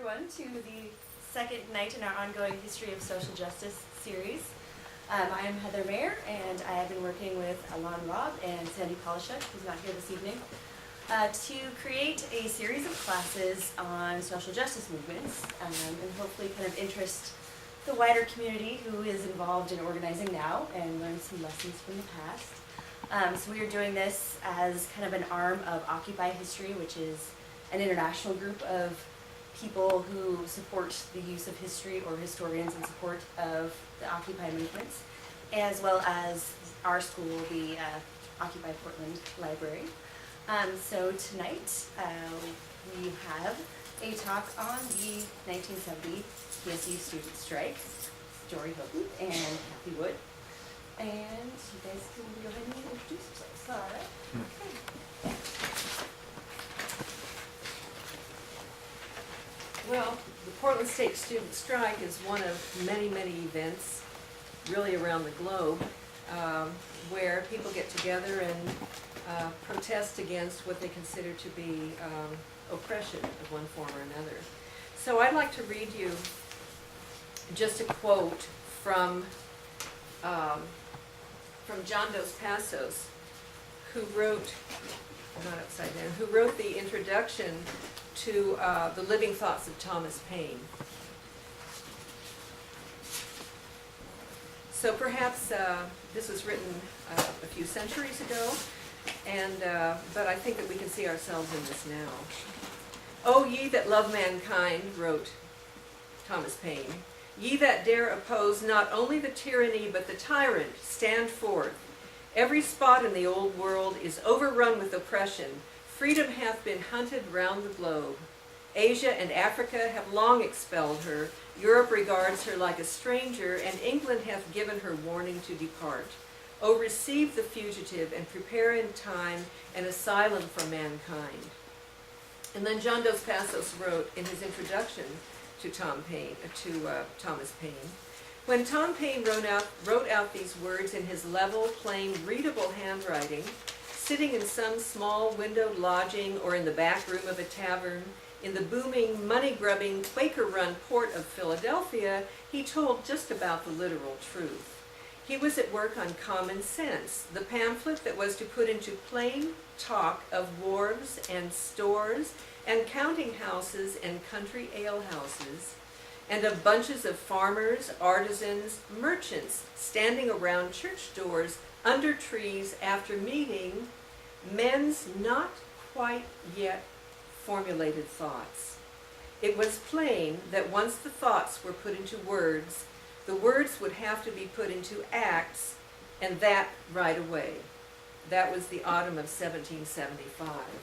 everyone, to the second night in our ongoing History of Social Justice series. I am Heather Mayer, and I have been working with Alon Robb and Sandy Polishuk, who's not here this evening, to create a series of classes on social justice movements, and hopefully kind of interest the wider community who is involved in organizing now and learn some lessons from the past. So we are doing this as kind of an arm of Occupy History, which is an international group of people who support the use of history, or historians in support of the Occupy movements, as well as our school, the Occupy Portland Library. So tonight we have a talk on the 1970 PSU Student Strikes, Dory Hylton and Cathy Wood. And you guys can go ahead and introduce yourselves. All right. Okay. Well, the Portland State Student Strike is one of many, many events, really around the globe, where people get together and protest against what they consider to be oppression of one form or another. So I'd like to read you just a quote from John Dos Passos, who wrote, not upside down, who wrote the introduction to The Living Thoughts of Thomas Paine. So perhaps this was written a few centuries ago, but I think that we can see ourselves in this now. "O ye that love mankind," wrote Thomas Paine, "ye that dare oppose not only the tyranny but the tyrant, stand forth. Every spot in the old world is overrun with oppression. Freedom hath been hunted round the globe. Asia and Africa have long expelled her. Europe regards her like a stranger, and England hath given her warning to depart. O receive the fugitive, and prepare in time an asylum for mankind." And then John Dos Passos wrote in his introduction to Thomas Paine, "When Tom Paine wrote out these words in his level, plain, readable handwriting, sitting in some small windowed lodging or in the back room of a tavern, in the booming, money-grubbing, Quaker-run port of Philadelphia, he told just about the literal truth. He was at work on Common Sense, the pamphlet that was to put into plain talk of wharves and stores and counting houses and country alehouses, and of bunches of farmers, artisans, merchants standing around church doors under trees after meeting men's not quite yet formulated thoughts. It was plain that once the thoughts were put into words, the words would have to be put into acts, and that right away." That was the autumn of 1775.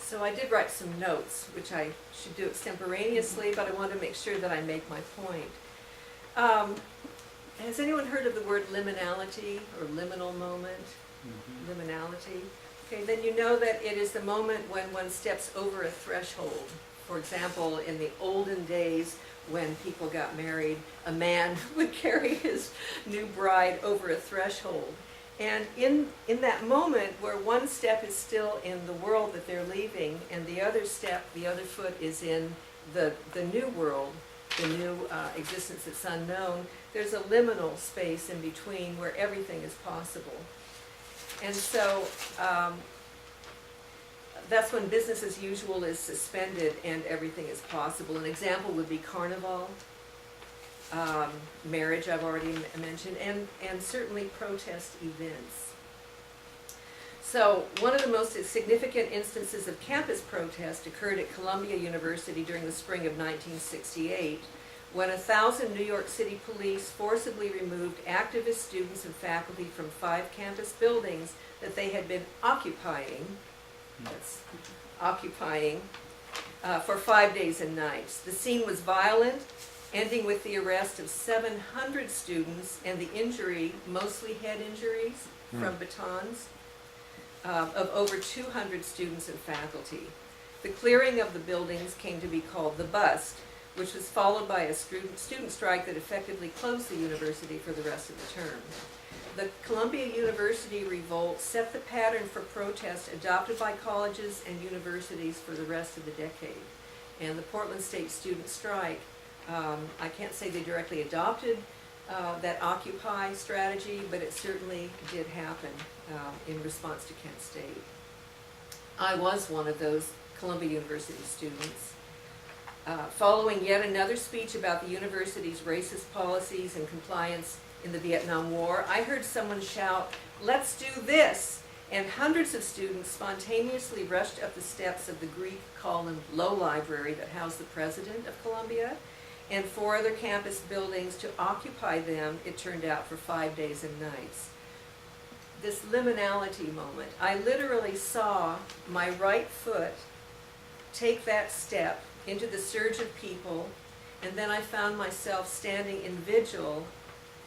So I did write some notes, which I should do extemporaneously, but I want to make sure that I make my point. Has anyone heard of the word liminality or liminal moment? Mm-hmm. Liminality. Okay, then you know that it is the moment when one steps over a threshold. For example, in the olden days when people got married, a man would carry his new bride over a threshold. And in that moment where one step is still in the world that they're leaving, and the other foot is in the new world, the new existence that's unknown, there's a liminal space in between where everything is possible. And so that's when business as usual is suspended and everything is possible. An example would be carnival, marriage I've already mentioned, and certainly protest events. So one of the most significant instances of campus protest occurred at Columbia University during the spring of 1968, when 1,000 New York City police forcibly removed activist students and faculty from 5 campus buildings that they had been occupying for 5 days and nights. The scene was violent, ending with the arrest of 700 students and the injury, mostly head injuries from batons, of over 200 students and faculty. The clearing of the buildings came to be called the Bust, which was followed by a student strike that effectively closed the university for the rest of the term. The Columbia University revolt set the pattern for protest adopted by colleges and universities for the rest of the decade. And the Portland State Student Strike, I can't say they directly adopted that Occupy strategy, but it certainly did happen in response to Kent State. I was one of those Columbia University students. Following yet another speech about the university's racist policies and compliance in the Vietnam War, I heard someone shout, "Let's do this!" And hundreds of students spontaneously rushed up the steps of the Greek columned Low Library that housed the president of Columbia and 4 other campus buildings to occupy them, it turned out, for 5 days and nights. This liminality moment, I literally saw my right foot take that step into the surge of people, and then I found myself standing in vigil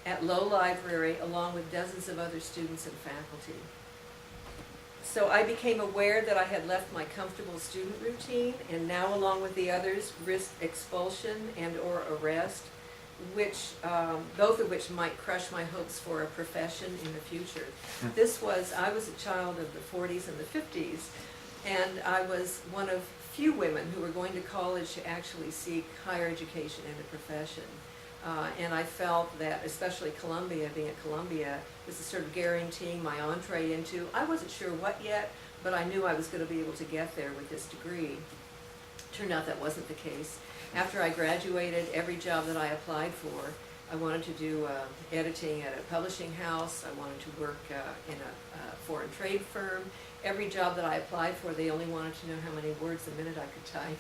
at Low Library along with dozens of other students and faculty. So I became aware that I had left my comfortable student routine and now, along with the others, risked expulsion and or arrest, which, both of which might crush my hopes for a profession in the future. I was a child of the 40s and the 50s, and I was one of few women who were going to college to actually seek higher education and a profession. And I felt that, especially Columbia, being at Columbia, was a sort of guaranteeing my entree into, I wasn't sure what yet, but I knew I was going to be able to get there with this degree. Turned out that wasn't the case. After I graduated, every job that I applied for, I wanted to do editing at a publishing house, I wanted to work in a foreign trade firm. Every job that I applied for, they only wanted to know how many words a minute I could type.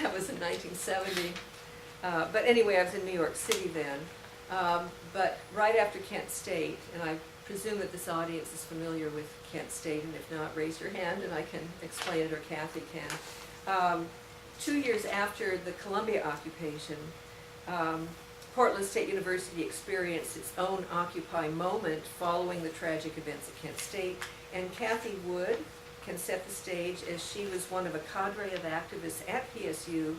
That was in 1970. But anyway, I was in New York City then. But right after Kent State, and I presume that this audience is familiar with Kent State, and if not, raise your hand and I can explain it, or Cathy can. 2 years after the Columbia occupation, Portland State University experienced its own Occupy moment following the tragic events at Kent State, and Cathy Wood can set the stage, as she was one of a cadre of activists at PSU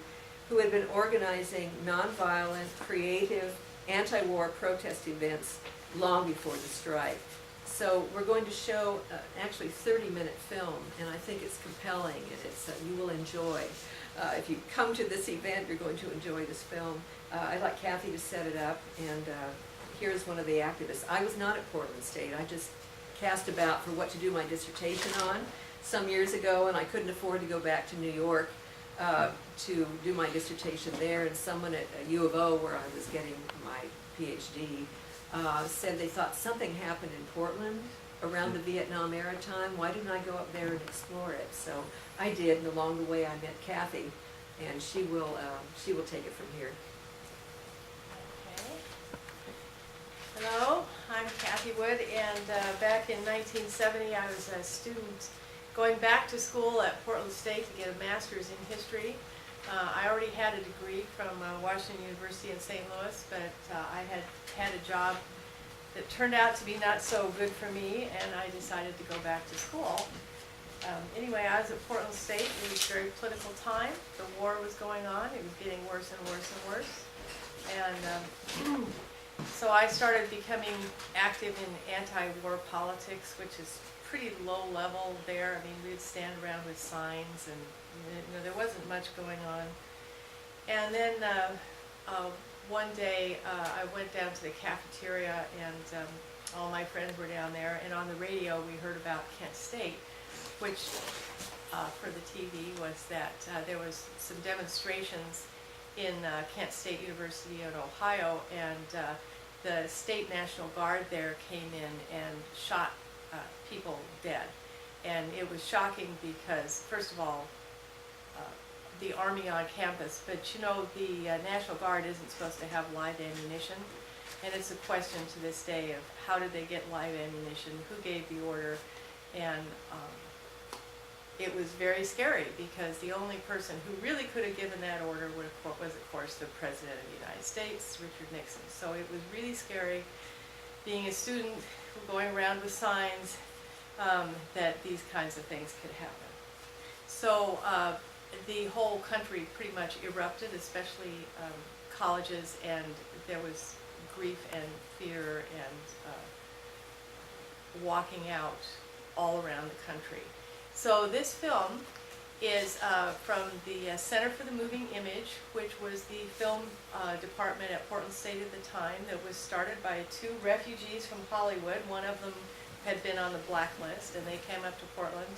who had been organizing nonviolent, creative, anti-war protest events long before the strike. So we're going to show actually 30-minute film, and I think it's compelling, and it's you will enjoy. If you come to this event, you're going to enjoy this film. I'd like Cathy to set it up, and here's one of the activists. I was not at Portland State. I just cast about for what to do my dissertation on some years ago, and I couldn't afford to go back to New York to do my dissertation there, and someone at U of O, where I was getting my Ph.D., said they thought something happened in Portland around the Vietnam era time. Why didn't I go up there and explore it? So I did, and along the way I met Cathy, and she will take it from here. Okay. Hello, I'm Cathy Wood, and back in 1970 I was a student going back to school at Portland State to get a master's in history. I already had a degree from Washington University in St. Louis, but I had a job that turned out to be not so good for me, and I decided to go back to school. Anyway, I was at Portland State. It was a very political time. The war was going on. It was getting worse and worse and worse. And so I started becoming active in anti-war politics, which is pretty low level there. I mean, we'd stand around with signs, and there wasn't much going on. And then one day I went down to the cafeteria, and all my friends were down there, and on the radio we heard about Kent State, which for the TV was that there was some demonstrations in Kent State University in Ohio, and the State National Guard there came in and shot people dead. And it was shocking because, first of all, the Army on campus, but you know, the National Guard isn't supposed to have live ammunition, and it's a question to this day of how did they get live ammunition, who gave the order, and it was very scary because the only person who really could have given that order was, of course, the President of the United States, Richard Nixon. So it was really scary being a student going around with signs that these kinds of things could happen. So the whole country pretty much erupted, especially colleges, and there was grief and fear and walking out all around the country. So this film is from the Center for the Moving Image, which was the film department at Portland State at the time, that was started by 2 refugees from Hollywood. One of them had been on the blacklist, and they came up to Portland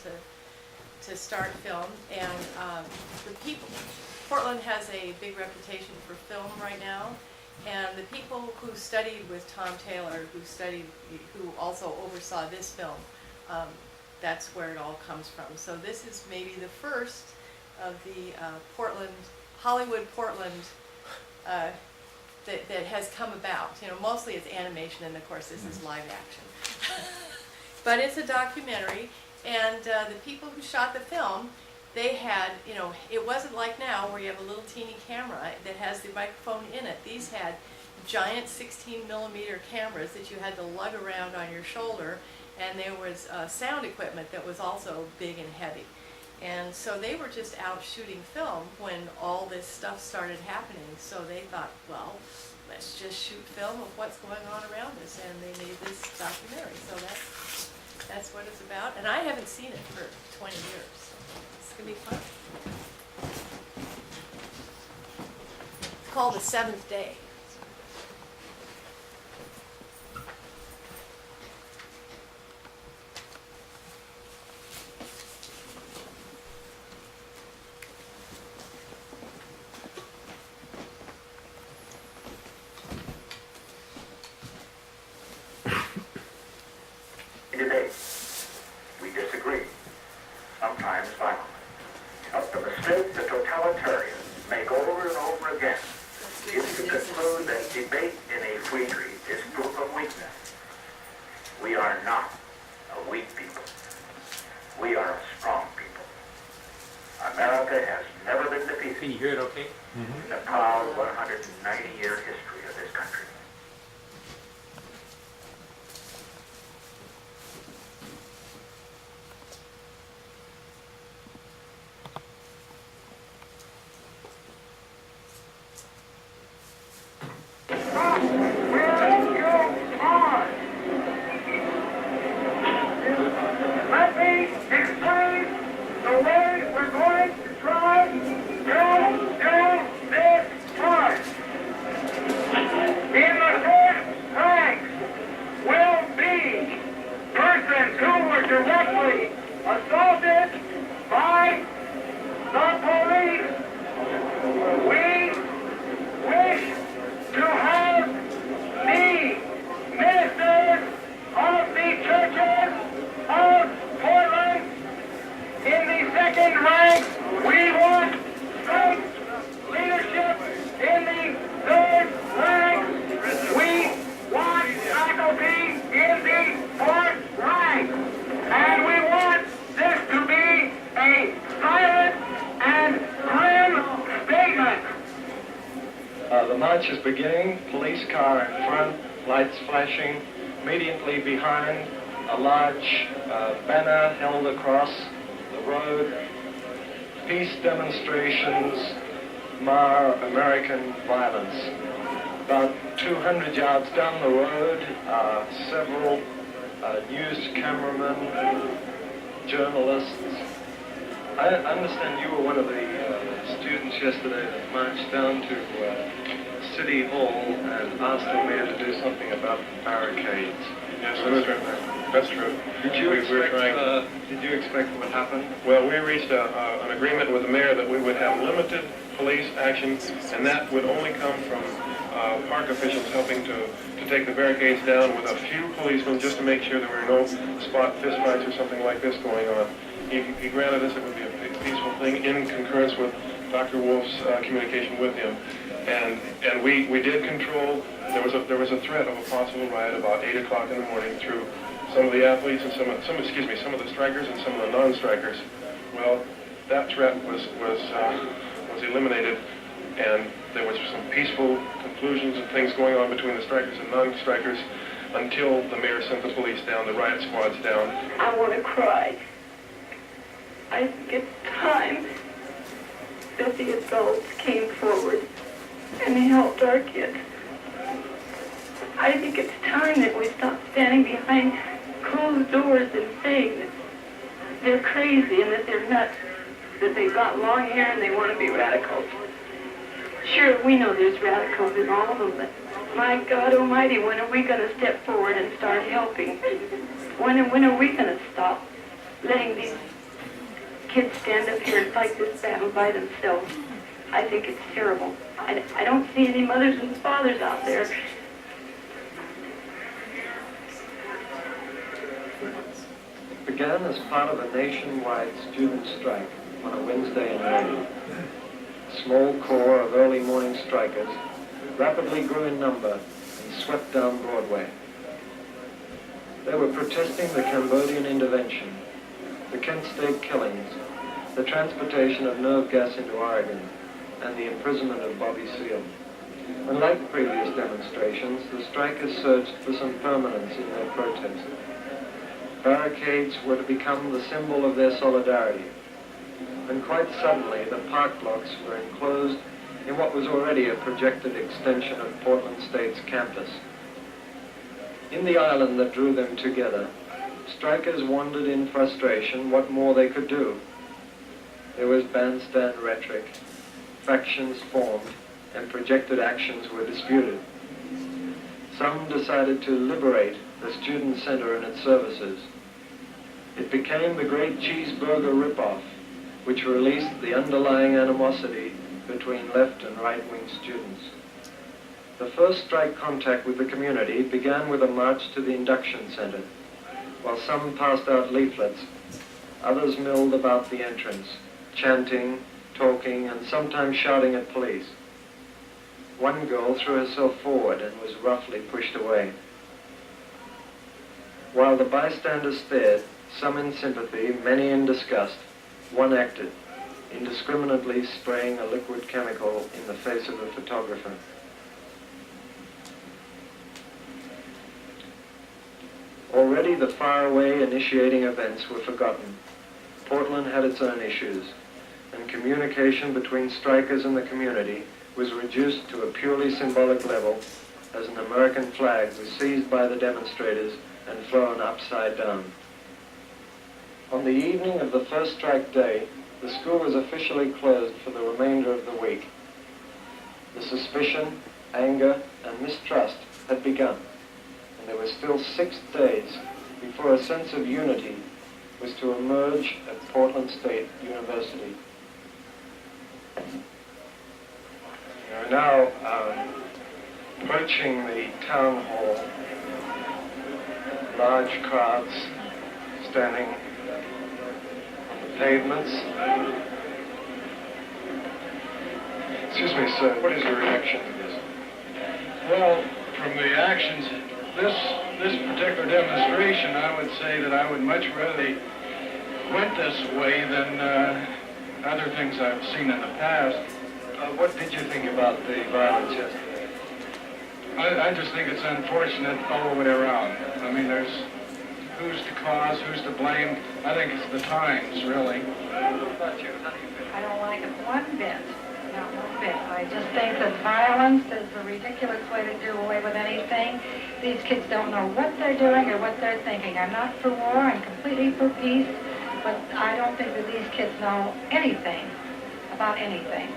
to start film. And the people, Portland has a big reputation for film right now, and the people who studied with Tom Taylor, who also oversaw this film, that's where it all comes from. So this is maybe the first of the Hollywood Portland that has come about. You know, mostly it's animation, and of course this is live action. But it's a documentary, and the people who shot the film, they had, you know, it wasn't like now where you have a little teeny camera that has the microphone in it. These had giant 16mm cameras that you had to lug around on your shoulder, and there was sound equipment that was also big and heavy. And so they were just out shooting film when all this stuff started happening. So they thought, well, let's just shoot film of what's going on around us, and they made this documentary. So that's what it's about. And I haven't seen it for 20 years, so it's gonna be fun. It's called The Seventh Day. Debate. We disagree, sometimes violently. But the mistake the totalitarians make over and over again is to conclude that debate in a free trade is proof of weakness. We are not a weak people. We are a strong people. America has never been defeated. Can you hear it okay? In the proud 190-year history of this country. Let me explain the way we're going to try to do this part. In the first ranks will be persons who were directly assaulted by the police. We wish to have the ministers of the churches of Portland. In the second rank, we want straight leadership. In the third rank, we want faculty in the fourth rank. And we want this to be a silent and grim statement. The march is beginning. Police car in front, lights flashing. Immediately behind, a large banner held across the road. Peace demonstrations mar American violence. About 200 yards down the road are several news cameramen, journalists. I understand you were one of the students yesterday that marched down to City Hall and asked the mayor to do something about the barricades. Yes, that's true. Did you expect what happened? Well, we reached an agreement with the mayor that we would have limited police action, and that would only come from park officials helping to take the barricades down with a few policemen just to make sure there were no spot fistfights or something like this going on. He granted us it would be a peaceful thing in concurrence with Dr. Wolf's communication with him. And we did control. There was a threat of a possible riot about 8 o'clock in the morning through some of the athletes and some of the strikers and some of the non-strikers. Well, that threat was eliminated, and there was some peaceful conclusions and things going on between the strikers and non-strikers until the mayor sent the police down, the riot squads down. I want to cry. I think it's time that the adults came forward and helped our kids. I think it's time that we stop standing behind closed doors and saying that they're crazy and that they're nuts, that they've got long hair and they want to be radicals. Sure, we know there's radicals in all of them, but my God Almighty, when are we going to step forward and start helping? When are we going to stop letting these kids stand up here and fight this battle by themselves? I think it's terrible. I don't see any mothers and fathers out there. It began as part of a nationwide student strike on a Wednesday in May. A small corps of early morning strikers rapidly grew in number and swept down Broadway. They were protesting the Cambodian intervention, the Kent State killings, the transportation of nerve gas into Oregon, and the imprisonment of Bobby Seale. Unlike previous demonstrations, the strikers searched for some permanence in their protest. Barricades were to become the symbol of their solidarity, and quite suddenly the park blocks were enclosed in what was already a projected extension of Portland State's campus. In the island that drew them together, strikers wondered in frustration what more they could do. There was bandstand rhetoric, factions formed, and projected actions were disputed. Some decided to liberate the student center and its services. It became the great cheeseburger ripoff, which released the underlying animosity between left and right-wing students. The first strike contact with the community began with a march to the induction center. While some passed out leaflets, others milled about the entrance, chanting, talking, and sometimes shouting at police. One girl threw herself forward and was roughly pushed away. While the bystanders stared, some in sympathy, many in disgust, one acted, indiscriminately spraying a liquid chemical in the face of a photographer. Already the faraway initiating events were forgotten. Portland had its own issues, and communication between strikers and the community was reduced to a purely symbolic level as an American flag was seized by the demonstrators and flown upside down. On the evening of the first strike day, the school was officially closed for the remainder of the week. The suspicion, anger, and mistrust had begun, and there were still 6 days before a sense of unity was to emerge at Portland State University. We are now approaching the town hall. Large crowds standing on the pavements. Excuse me, sir, what is your reaction to this? Well, from the actions, this particular demonstration, I would say that I would much rather they went this way than other things I've seen in the past. What did you think about the violence yesterday? I just think it's unfortunate all the way around. I mean, there's who's the cause, who's to blame. I think it's the times, really. What about you? How do you feel? I don't like it one bit. Not one bit. I just think that violence is a ridiculous way to do away with anything. These kids don't know what they're doing or what they're thinking. I'm not for war. I'm completely for peace. But I don't think that these kids know anything about anything.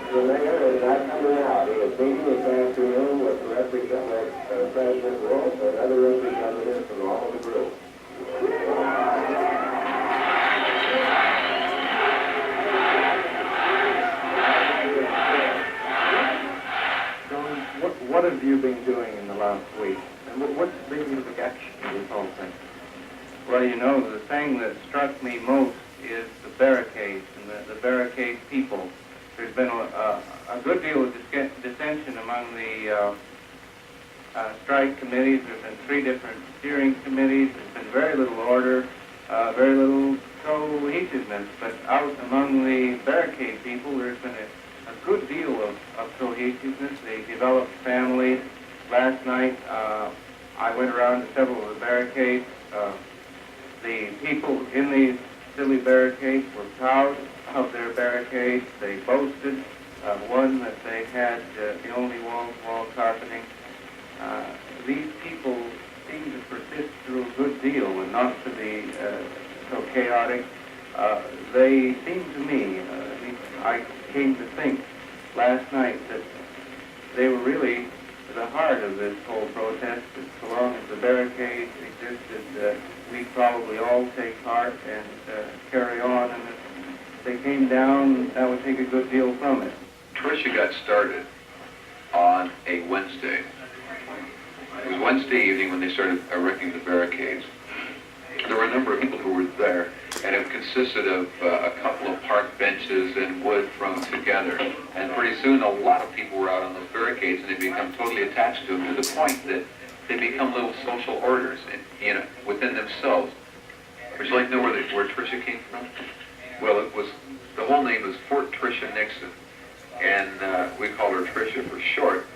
The mayor is not coming out. He is meeting this afternoon with President Wolf and other representatives from all of the group. John, what have you been doing in the last week? And what's been your reaction to this whole thing? Well, you know, the thing that struck me most is the barricades and the barricade people. There's been a good deal of dissension among the strike committees. There's been 3 different steering committees. There's been very little order, very little cohesiveness, but out among the barricade people, there's been a good deal of cohesiveness. They developed families. Last night, I went around to several of the barricades. The people in these silly barricades were proud of their barricades. They boasted one that they had the only wall carpeting. These people seem to persist through a good deal and not to be so chaotic. They seem to me, at least I came to think last night, that they were really the heart of this whole protest. So long as the barricades existed, we'd probably all take part and carry on, and if they came down, that would take a good deal from it. Tricia got started on a Wednesday. It was Wednesday evening when they started erecting the barricades. There were a number of people who were there, and it consisted of a couple of park benches and wood thrown together. And pretty soon a lot of people were out on those barricades, and they become totally attached to them to the point that they become little social orders within themselves. Would you like to know where Tricia came from? Well, the whole name was Fort Tricia Nixon, and we called her Tricia for short.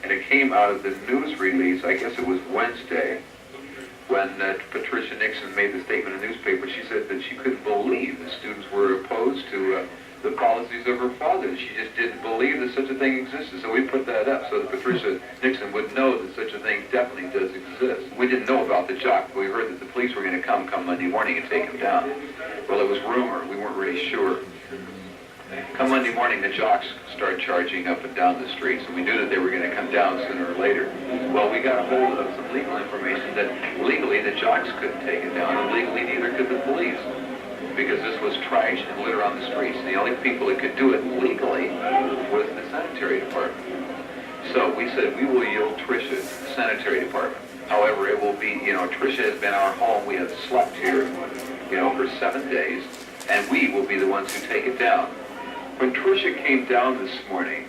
And it came out of the news release, I guess it was Wednesday, when Patricia Nixon made the statement in the newspaper. She said that she couldn't believe the students were opposed to the policies of her father. She just didn't believe that such a thing existed. So we put that up so that Patricia Nixon would know that such a thing definitely does exist. We didn't know about the jock, but we heard that the police were going to come Monday morning and take him down. Well, it was rumor. We weren't really sure. Come Monday morning, the jocks started charging up and down the streets, and we knew that they were going to come down sooner or later. Well, we got a hold of some legal information that legally the jocks couldn't take it down, and legally neither could the police, because this was trash and litter on the streets. The only people that could do it legally was the sanitary department. So we said, we will yield Tricia the sanitary department. However, it will be, Tricia has been our home. We have slept here, for 7 days, and we will be the ones who take it down. When Tricia came down this morning,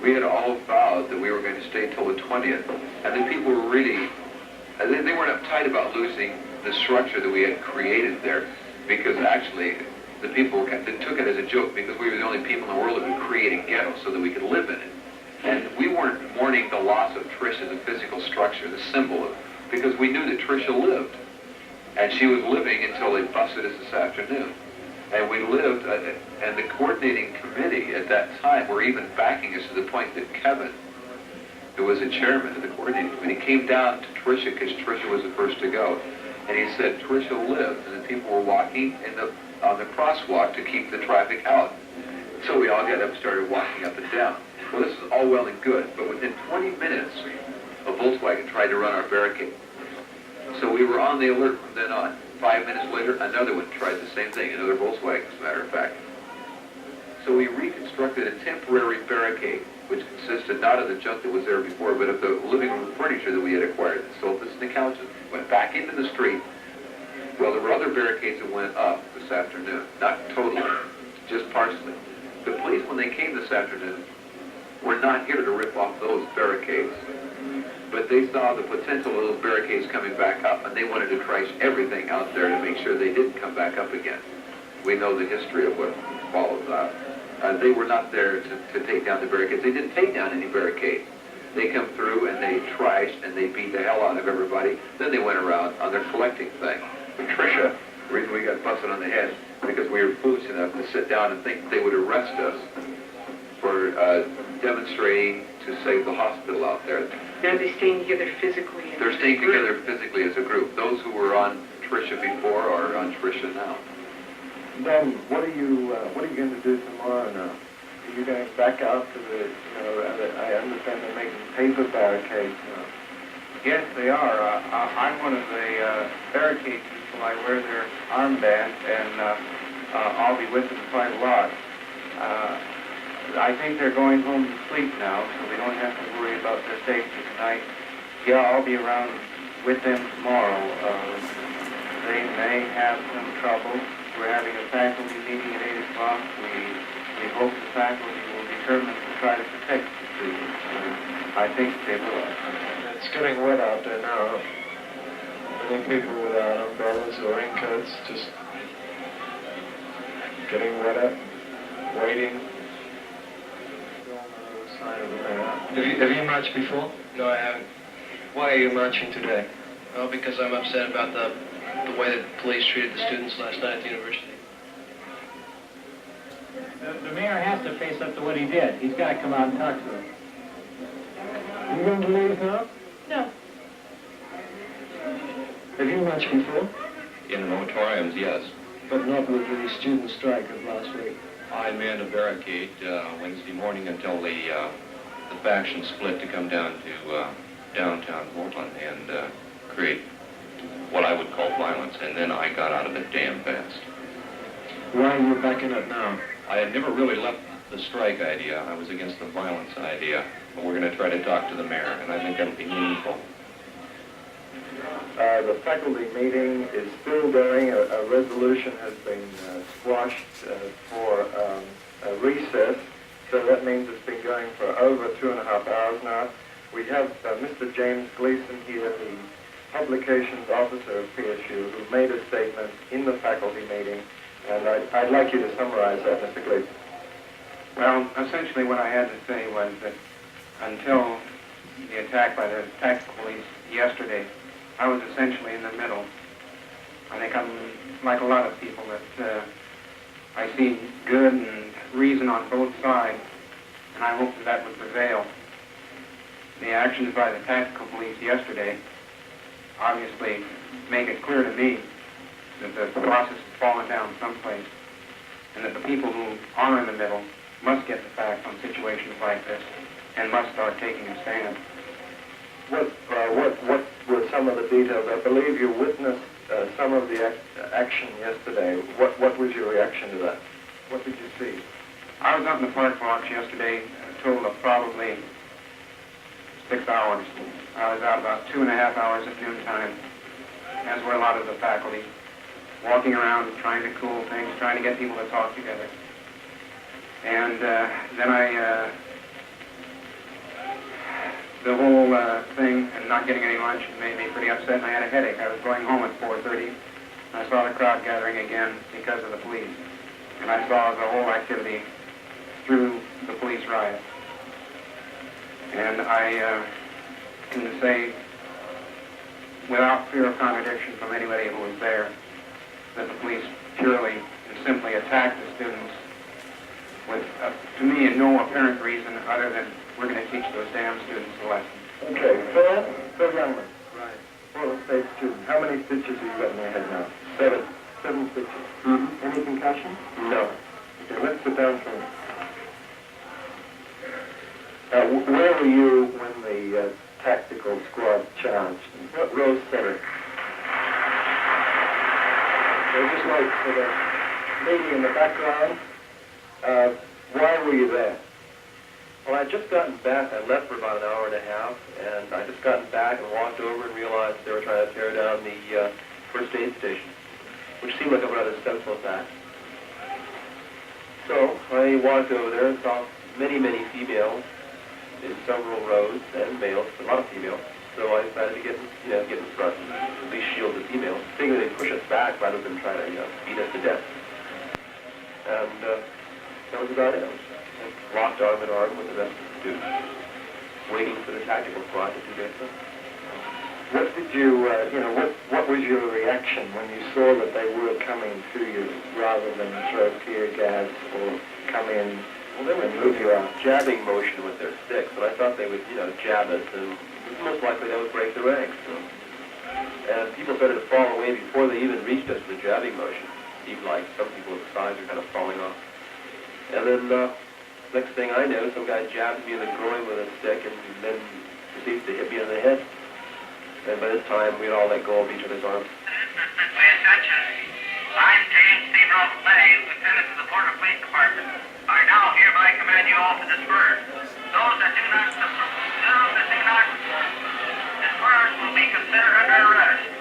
we had all vowed that we were going to stay till the 20th, and the people were really, they weren't uptight about losing the structure that we had created there, because actually the people they took it as a joke, because we were the only people in the world that would create a ghetto so that we could live in it. And we weren't mourning the loss of Tricia, the physical structure, the symbol of, because we knew that Tricia lived, and she was living until they busted us this afternoon. And we lived, and the coordinating committee at that time were even backing us to the point that Kevin, who was the chairman of the coordinating committee, came down to Tricia, because Tricia was the first to go, and he said Tricia lived, and the people were walking on the crosswalk to keep the traffic out. So we all got up and started walking up and down. Well, this is all well and good, but within 20 minutes, a Volkswagen tried to run our barricade. So we were on the alert from then on. 5 minutes later, another one tried the same thing, another Volkswagen, as a matter of fact. So we reconstructed a temporary barricade, which consisted not of the junk that was there before, but of the living room furniture that we had acquired, the sofas and the couches. Went back into the street. Well, there were other barricades that went up this afternoon. Not totally, just partially. The police, when they came this afternoon, were not here to rip off those barricades. But they saw the potential of those barricades coming back up, and they wanted to trash everything out there to make sure they didn't come back up again. We know the history of what followed that. They were not there to take down the barricades. They didn't take down any barricades. They come through and they trashed and they beat the hell out of everybody. Then they went around on their collecting thing. But Tricia, the reason we got busted on the head, because we were foolish enough to sit down and think they would arrest us for demonstrating to save the hospital out there. Now they're staying together physically. They're staying together physically as a group. Those who were on Tricia before are on Tricia now. Then what are you going to do tomorrow now? Are you going back out to the, I understand they're making paper barricades now. Yes, they are. I'm one of the barricade people. I wear their armband, and I'll be with them quite a lot. I think they're going home to sleep now, so we don't have to worry about their safety tonight. Yeah, I'll be around with them tomorrow. They may have some trouble. We're having a faculty meeting at 8 o'clock. We hope the faculty will determine to try to protect the students. I think they will. It's getting wet out there now. Many people without umbrellas or raincoats just getting wetter, waiting. Still no sign of the mayor. Have you marched before? No, I haven't. Why are you marching today? Well, because I'm upset about the way that the police treated the students last night at the university. The mayor has to face up to what he did. He's got to come out and talk to them. You going to leave now? No. Have you marched before? In auditoriums, yes. But not with the student strike of last week. I manned a barricade Wednesday morning until the faction split to come down to downtown Portland and create what I would call violence, and then I got out of it damn fast. Why are you backing up now? I had never really left the strike idea. I was against the violence idea. But we're going to try to talk to the mayor, and I think that'll be meaningful. The faculty meeting is still going. A resolution has been squashed for a recess, so that means it's been going for over 2.5 hours now. We have Mr. James Gleason here, the publications officer of PSU, who made a statement in the faculty meeting, and I'd like you to summarize that, Mr. Gleason. Well, essentially what I had to say was that until the attack by the tactical police yesterday, I was essentially in the middle. I think I'm like a lot of people that I see good and reason on both sides, and I hope that would prevail. The actions by the tactical police yesterday obviously make it clear to me that the process has fallen down someplace, and that the people who are in the middle must get the facts on situations like this and must start taking a stand. What were some of the details? I believe you witnessed some of the action yesterday. What was your reaction to that? What did you see? I was out in the park blocks yesterday, a total of probably 6 hours. I was out about 2.5 hours at noontime, as were a lot of the faculty, walking around trying to cool things, trying to get people to talk together. And then the whole thing and not getting any lunch made me pretty upset, and I had a headache. I was going home at 4:30, and I saw the crowd gathering again because of the police. And I saw the whole activity through the police riot. And I can say, without fear of contradiction from anybody who was there, that the police purely and simply attacked the students with, to me, no apparent reason other than we're going to teach those damn students a lesson. Okay, Phil Youngman. Right. Portland State student. How many stitches have you got in your head now? 7. 7 stitches. Mm-hmm. Any concussion? No. Okay, let's sit down for a minute. Where were you when the tactical squad charged? What row center? Okay, just wait for the lady in the background. Why were you there? Well, I'd just gotten back. I left for about an hour and a half, and I just gotten back and walked over and realized they were trying to tear down the first aid station, which seemed like a rather senseless act. So I walked over there and saw many, many females in several rows, and males, a lot of females. So I decided to get in front and at least shield the females, figuring they'd push us back rather than try to beat us to death. And that was about it. I locked arm in arm with the rest of the students, waiting for the tactical squad to do their thing. What did you, what was your reaction when you saw that they were coming to you rather than throw tear gas or come in and move you out? Jabbing motion with their sticks, but I thought they would, jab us, and most likely they would break the ranks. And people started to fall away before they even reached us with the jabbing motion. It seemed like some people at the sides were kind of falling off. And then next thing I know, some guy jabs me in the groin with a stick and then proceeds to hit me in the head. And by this time, we'd all let go of each other's arms. Pay attention. I'm James Stephen Clay, Lieutenant of the Portland Police Department. I now hereby command you all to disperse. Those that do not disperse will be considered under arrest.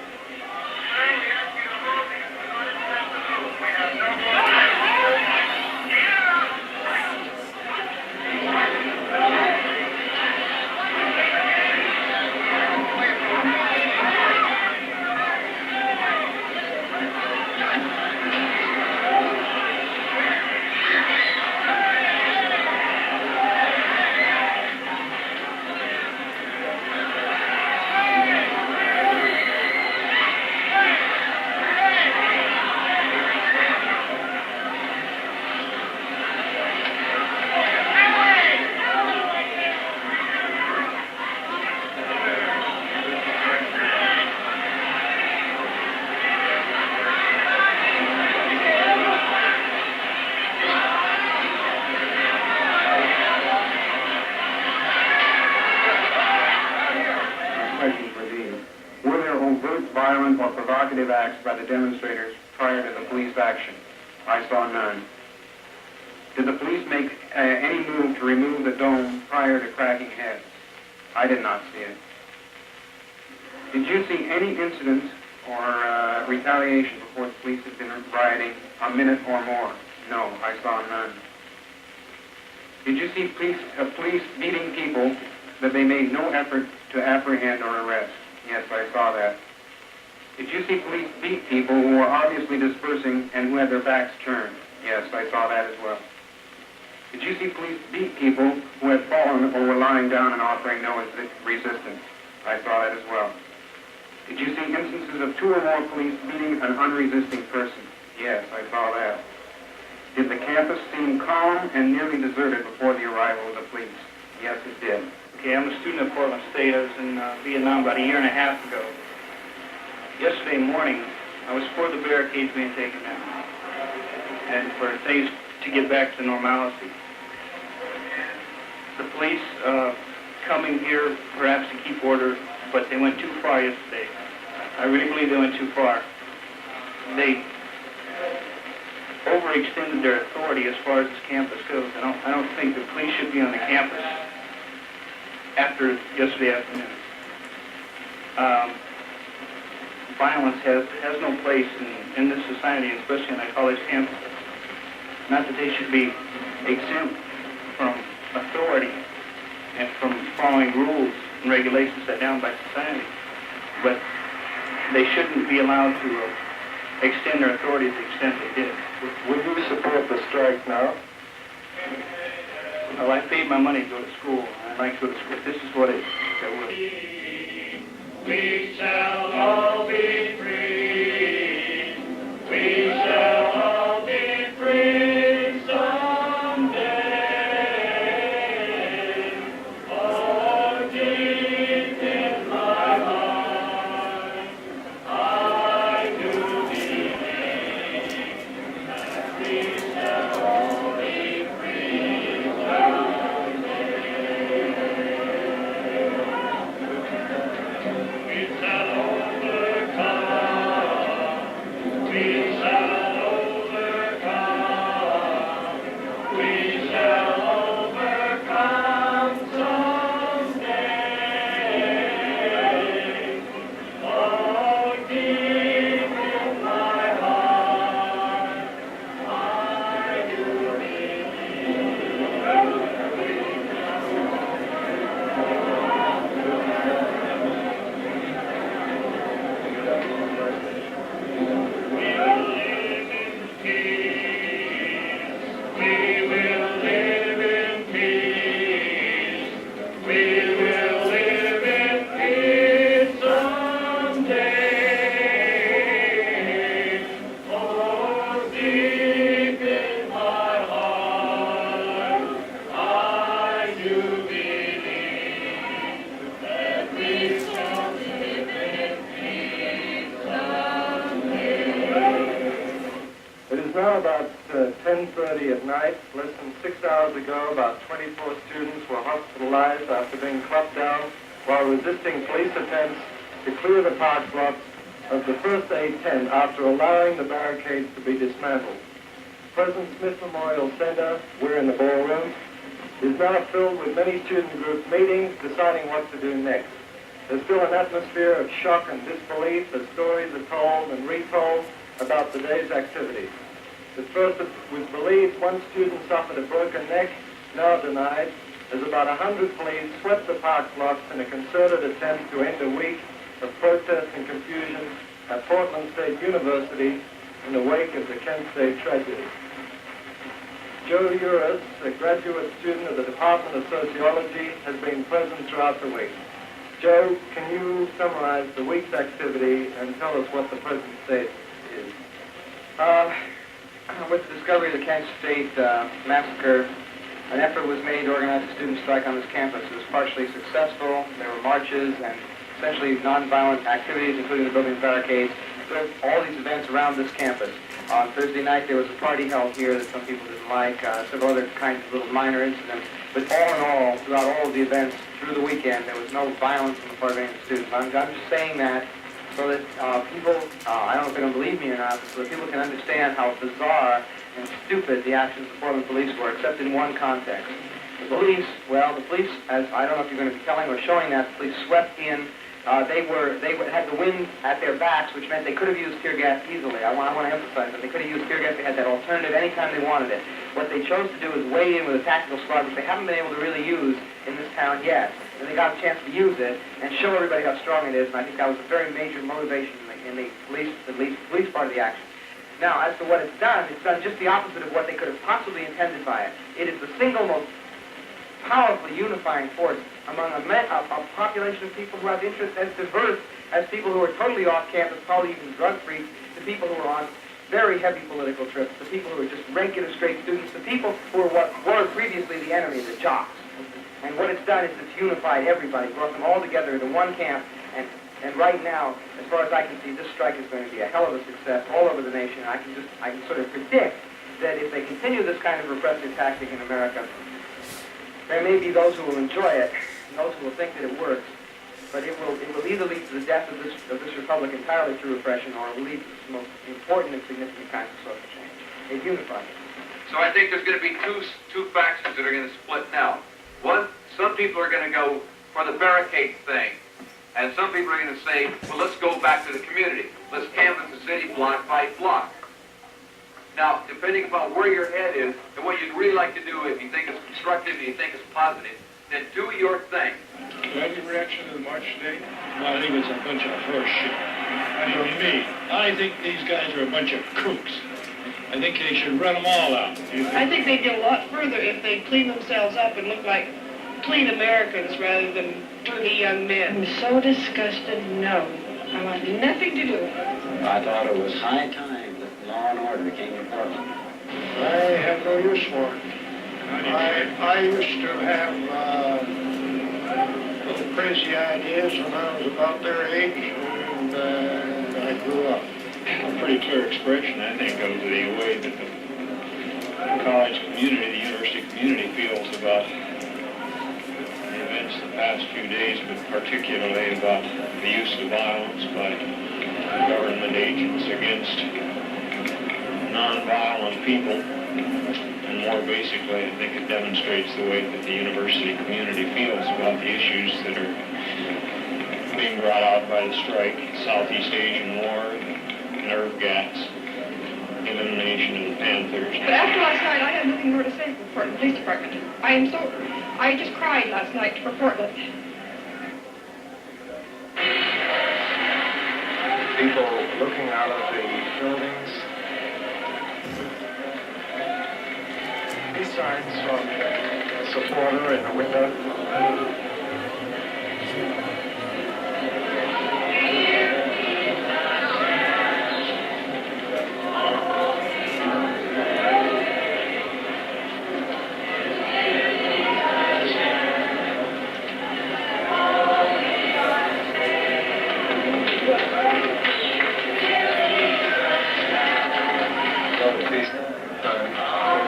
violent or provocative acts by the demonstrators prior to the police action? I saw none. Did the police make any move to remove the dome prior to cracking heads? I did not see it. Did you see any incidents or retaliation before the police had been rioting a minute or more? No, I saw none. Did you see police beating people that they made no effort to apprehend or arrest? Yes, I saw that. Did you see police beat people who were obviously dispersing and who had their backs turned? Yes, I saw that as well. Did you see police beat people who had fallen or were lying down and offering no resistance? I saw that as well. Did you see instances of 2 or more police beating an unresisting person? Yes, I saw that. Did the campus seem calm and nearly deserted before the arrival of the police? Yes, it did. Okay, I'm a student at Portland State. I was in Vietnam about a year and a half ago. Yesterday morning, I was for the barricades being taken down and for things to get back to normalcy. The police coming here perhaps to keep order, but they went too far yesterday. I really believe they went too far. They overextended their authority as far as this campus goes. I don't think the police should be on the campus after yesterday afternoon. Violence has no place in this society, especially on a college campus. Not that they should be exempt from authority and from following rules and regulations set down by society, but they shouldn't be allowed to extend their authority to the extent they did. Would you support the strike now? Well, I paid my money to go to school. I'd like to go to school. This is what it would. We shall all be free. We shall all be free someday. Oh, deep in my heart, I do believe that we shall all be free someday. We shall overcome. We shall overcome. We shall overcome someday. Oh, deep in my heart, I do We will live in peace. We will live in peace someday. Oh, deep in my heart, I do believe that we shall live in peace someday. It is now about 10:30 at night. Less than 6 hours ago, about 24 students were hospitalized after being clapped down while resisting police attempts to clear the park blocks of the first aid tent after allowing the barricades to be dismantled. Present Smith Memorial Center, we're in the ballroom, is now filled with many student group meetings deciding what to do next. There's still an atmosphere of shock and disbelief as stories are told and retold about the day's activities. At first it was believed one student suffered a broken neck, now denied, as about 100 police swept the park blocks in a concerted attempt to end a week of protest and confusion at Portland State University in the wake of the Kent State tragedy. Joe Uris, a graduate student of the Department of Sociology, has been present throughout the week. Joe, can you summarize the week's activity and tell us what the present state is? With the discovery of the Kent State massacre, an effort was made to organize a student strike on this campus. It was partially successful. There were marches and essentially nonviolent activities, including the building of barricades. There were all these events around this campus. On Thursday night, there was a party held here that some people didn't like, several other kinds of little minor incidents. But all in all, throughout all of the events through the weekend, there was no violence on the part of any of the students. I'm just saying that so that people, I don't know if they're going to believe me or not, but so that people can understand how bizarre and stupid the actions of the Portland police were, except in one context. The police, as I don't know if you're going to be telling or showing that, the police swept in. They had the wind at their backs, which meant they could have used tear gas easily. I want to emphasize that they could have used tear gas. They had that alternative anytime they wanted it. What they chose to do is wade in with a tactical squad, which they haven't been able to really use in this town yet. And they got a chance to use it and show everybody how strong it is. And I think that was a very major motivation in the police part of the action. Now, as to what it's done just the opposite of what they could have possibly intended by it. It is the single most powerfully unifying force among a population of people who have interests as diverse as people who are totally off campus, probably even drug-free, to people who are on very heavy political trips, to people who are just regular straight students, to people who are what were previously the enemy, the jocks. And what it's done is it's unified everybody, brought them all together into one camp, and right now, as far as I can see, this strike is going to be a hell of a success all over the nation. I can sort of predict that if they continue this kind of repressive tactic in America, there may be those who will enjoy it, and those who will think that it works, but it will either lead to the death of this republic entirely through repression, or it will lead to the most important and significant kinds of social change. It unifies it. So I think there's going to be two factions that are going to split now. One, some people are going to go for the barricade thing, and some people are going to say, well, let's go back to the community. Let's canvass the city block by block. Now, depending upon where your head is and what you'd really like to do, if you think it's constructive and you think it's positive, then do your thing. Do you have any reaction to the march today? Well, I think it's a bunch of horse shit. For me, I think these guys are a bunch of kooks. I think they should run them all out. I think they'd get a lot further if they clean themselves up and look like clean Americans rather than dirty young men. I'm so disgusted, no. I want nothing to do with it. I thought it was high time that law and order came to Portland. I have no use for it. I used to have little crazy ideas when I was about their age, and I grew up. A pretty clear expression, I think, of the way that the college community, the university community feels about the events of the past few days, but particularly about the use of violence by government agents against non-violent people. And more basically, I think it demonstrates the way that the university community feels about the issues that are being brought out by the strike, Southeast Asian War, nerve gas, elimination of the Panthers. But after last night, I have nothing more to say for Portland Police Department. I just cried last night for Portland. People looking out of the buildings. These signs from a supporter in the window.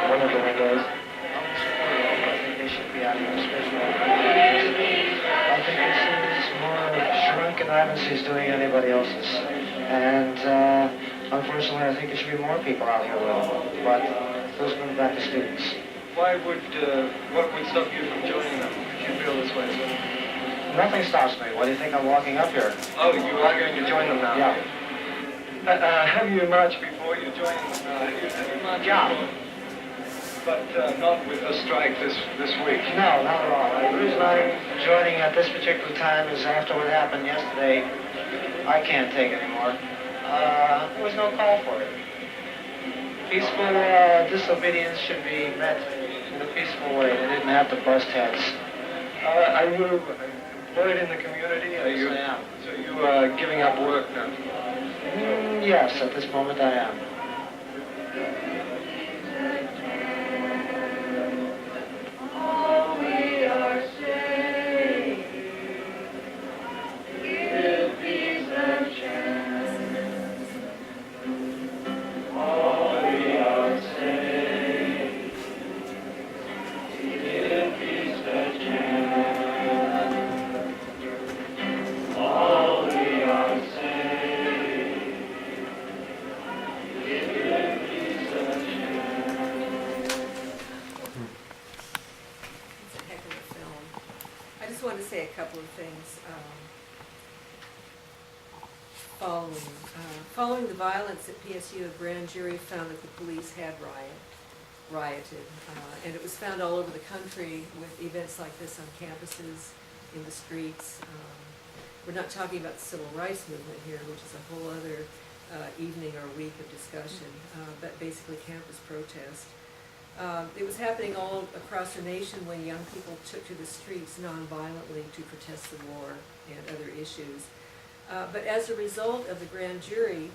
One of the windows. I think they should be out of this business. I think this is more shrunken Ivancy's doing anybody else's. And unfortunately, I think there should be more people out here with them. But those come back to students. What would stop you from joining them if you feel this way? Nothing stops me. Why do you think I'm walking up here? Oh, you are going to join them now? Yeah. Have you marched before? You joined have you marched before? But not with the strike this week? No, not at all. The reason I'm joining at this particular time is after what happened yesterday, I can't take it anymore. There was no call for it. Peaceful disobedience should be met in a peaceful way. They didn't have to bust heads. Are you employed in the community? Are you, yes, I am. So you are giving up work now? Yes, at this moment I am. All we are saying, give peace a chance. All we are saying, give peace a chance. All we are saying. just want to say a couple of things. Following the violence at PSU, a grand jury found that the police had rioted, and it was found all over the country with events like this on campuses, in the streets. We're not talking about the civil rights movement here, which is a whole other evening or week of discussion, but basically campus protest. It was happening all across the nation when young people took to the streets nonviolently to protest the war and other issues. But as a result of the grand jury,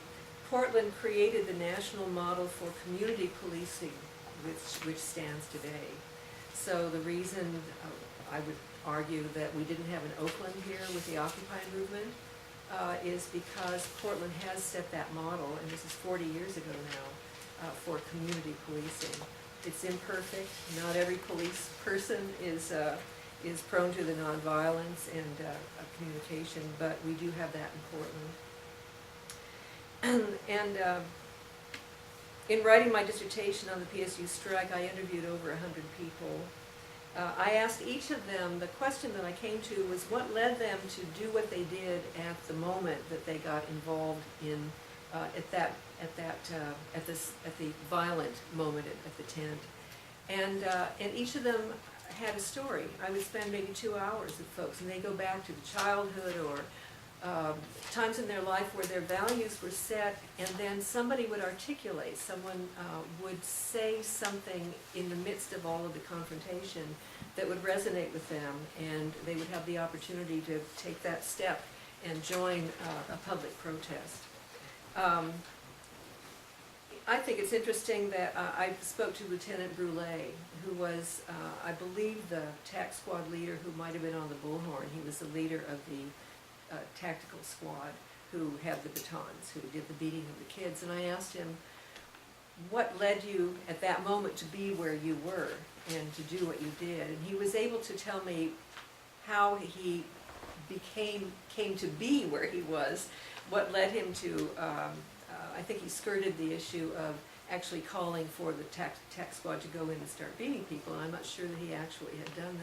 Portland created the national model for community policing, which stands today. So the reason I would argue that we didn't have an Oakland here with the Occupy movement is because Portland has set that model, and this is 40 years ago now, for community policing. It's imperfect. Not every police person is prone to the nonviolence and communication, but we do have that in Portland. And in writing my dissertation on the PSU strike, I interviewed over 100 people. I asked each of them, the question that I came to was what led them to do what they did at the moment that they got involved in, at the violent moment at the tent. And each of them had a story. I would spend maybe 2 hours with folks, and they go back to the childhood or times in their life where their values were set, and then somebody would articulate, someone would say something in the midst of all of the confrontation that would resonate with them, and they would have the opportunity to take that step and join a public protest. I think it's interesting that I spoke to Lieutenant Brulé, who was, I believe, the TAC squad leader who might have been on the Bullhorn. He was the leader of the tactical squad who had the batons, who did the beating of the kids. And I asked him, what led you at that moment to be where you were and to do what you did? And he was able to tell me how he came to be where he was, what led him to, I think he skirted the issue of actually calling for the TAC squad to go in and start beating people. And I'm not sure that he actually had done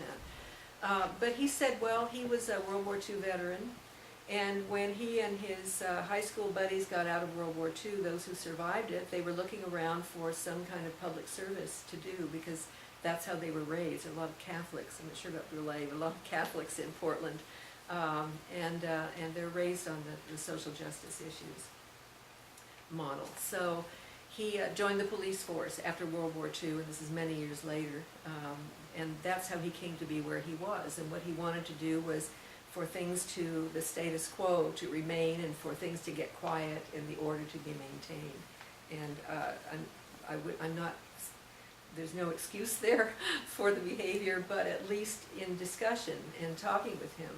that. But he said, well, he was a World War II veteran, and when he and his high school buddies got out of World War II, those who survived it, they were looking around for some kind of public service to do because that's how they were raised. There are a lot of Catholics, I'm not sure about Brulé, but a lot of Catholics in Portland, and they're raised on the social justice issues model. So he joined the police force after World War II, and this is many years later, and that's how he came to be where he was. And what he wanted to do was for things to, the status quo to remain, and for things to get quiet and the order to be maintained. And I'm not, there's no excuse there for the behavior, but at least in discussion and talking with him,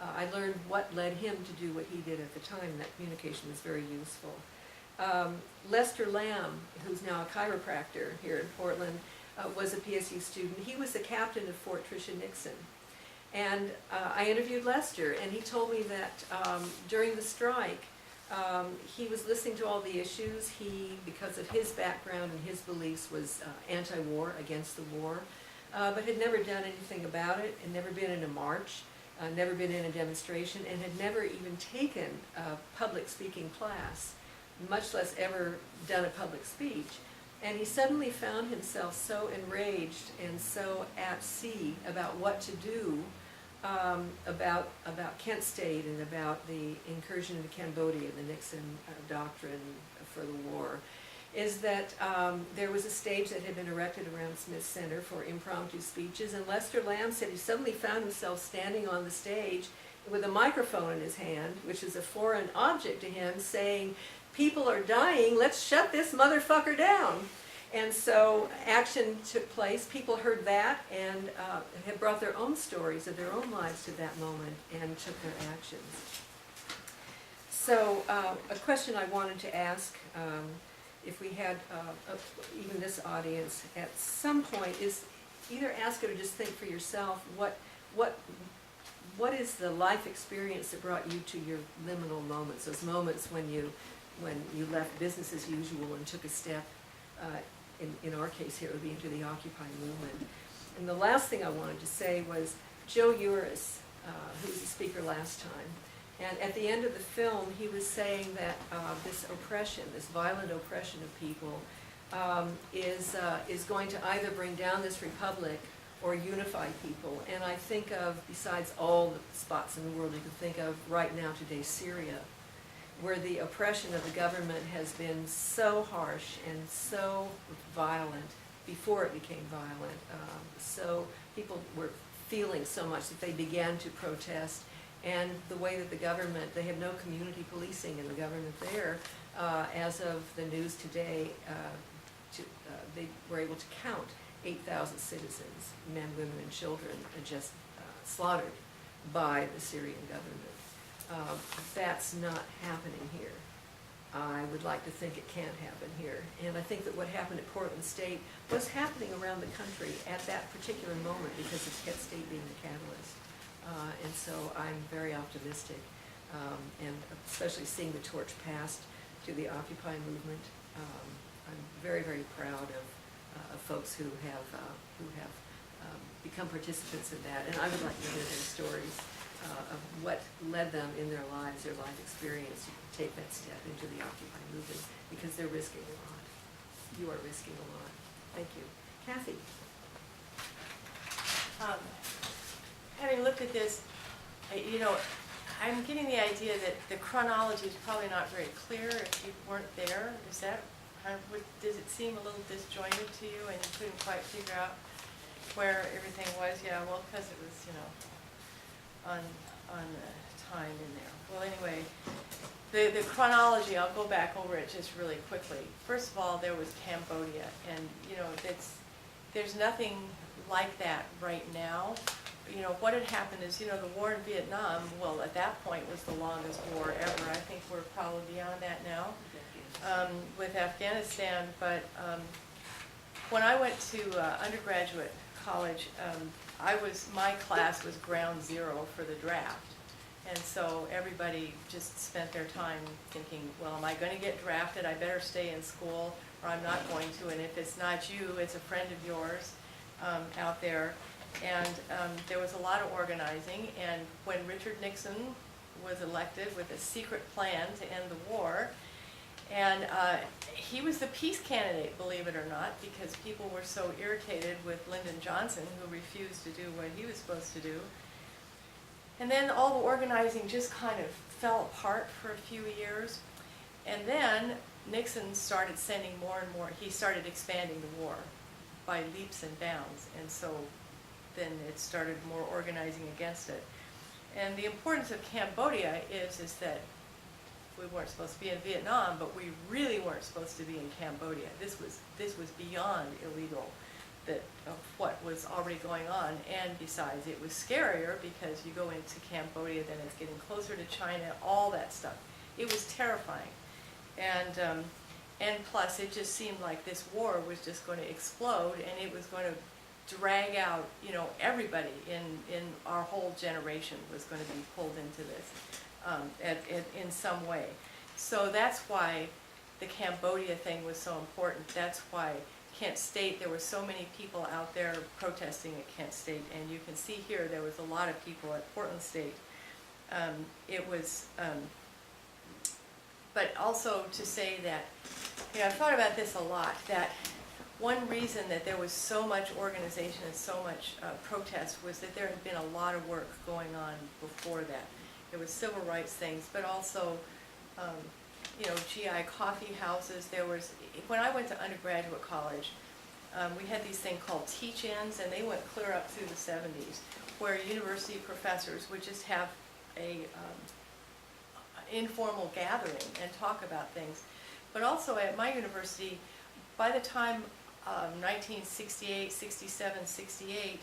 I learned what led him to do what he did at the time. That communication was very useful. Lester Lamb, who's now a chiropractor here in Portland, was a PSU student. He was the captain of Fort Tricia Nixon. And I interviewed Lester, and he told me that during the strike, he was listening to all the issues. He, because of his background and his beliefs, was anti-war, against the war, but had never done anything about it, had never been in a march, never been in a demonstration, and had never even taken a public speaking class, much less ever done a public speech. And he suddenly found himself so enraged and so at sea about what to do about Kent State and about the incursion into Cambodia, the Nixon doctrine for the war, is that there was a stage that had been erected around Smith Center for impromptu speeches, and Lester Lamb said he suddenly found himself standing on the stage with a microphone in his hand, which is a foreign object to him, saying, "People are dying, let's shut this motherfucker down." And so action took place. People heard that and had brought their own stories of their own lives to that moment and took their actions. So a question I wanted to ask, if we had even this audience at some point, is either ask it or just think for yourself, what is the life experience that brought you to your liminal moments, those moments when you left business as usual and took a step, in our case here, it would be into the Occupy movement. And the last thing I wanted to say was, Joe Uris, who was the speaker last time. And at the end of the film, he was saying that this oppression, this violent oppression of people, is going to either bring down this republic or unify people. And I think of, besides all the spots in the world you can think of right now today, Syria, where the oppression of the government has been so harsh and so violent before it became violent. So people were feeling so much that they began to protest. And the way that the government, they have no community policing in the government there. As of the news today, they were able to count 8,000 citizens, men, women, and children, just slaughtered by the Syrian government. That's not happening here. I would like to think it can't happen here. And I think that what happened at Portland State was happening around the country at that particular moment because of Kent State being the catalyst. And so I'm very optimistic, and especially seeing the torch passed to the Occupy movement. I'm very, very proud of folks who have become participants in that, and I would like to hear their stories of what led them in their lives, their life experience, to take that step into the Occupy movement, because they're risking a lot. You are risking a lot. Thank you. Cathy. Having looked at this, I'm getting the idea that the chronology is probably not very clear if you weren't there. Is that kind of, does it seem a little disjointed to you and you couldn't quite figure out where everything was? Yeah, well, because it was, on the time in there. Well, anyway, the chronology, I'll go back over it just really quickly. First of all, there was Cambodia, and there's nothing like that right now. What had happened is, the war in Vietnam, well, at that point was the longest war ever. I think we're probably beyond that now with Afghanistan. But when I went to undergraduate college, my class was ground zero for the draft. And so everybody just spent their time thinking, well, am I going to get drafted? I better stay in school, or I'm not going to. And if it's not you, it's a friend of yours out there. And there was a lot of organizing. And when Richard Nixon was elected with a secret plan to end the war, and he was the peace candidate, believe it or not, because people were so irritated with Lyndon Johnson, who refused to do what he was supposed to do. And then all the organizing just kind of fell apart for a few years. And then Nixon started sending more and more. He started expanding the war by leaps and bounds. And so then it started more organizing against it. And the importance of Cambodia is that we weren't supposed to be in Vietnam, but we really weren't supposed to be in Cambodia. This was beyond illegal of what was already going on. And besides, it was scarier because you go into Cambodia, then it's getting closer to China, all that stuff. It was terrifying. And plus, it just seemed like this war was just going to explode, and it was going to drag out, everybody in our whole generation was going to be pulled into this in some way. So that's why the Cambodia thing was so important. That's why Kent State, there were so many people out there protesting at Kent State, and you can see here there was a lot of people at Portland State. But also to say that, I've thought about this a lot, that one reason that there was so much organization and so much protest was that there had been a lot of work going on before that. There was civil rights things, but also, GI coffee houses. When I went to undergraduate college, we had these things called teach-ins, and they went clear up through the 70s, where university professors would just have a informal gathering and talk about things. But also at my university, by the time 1968, 67, 68,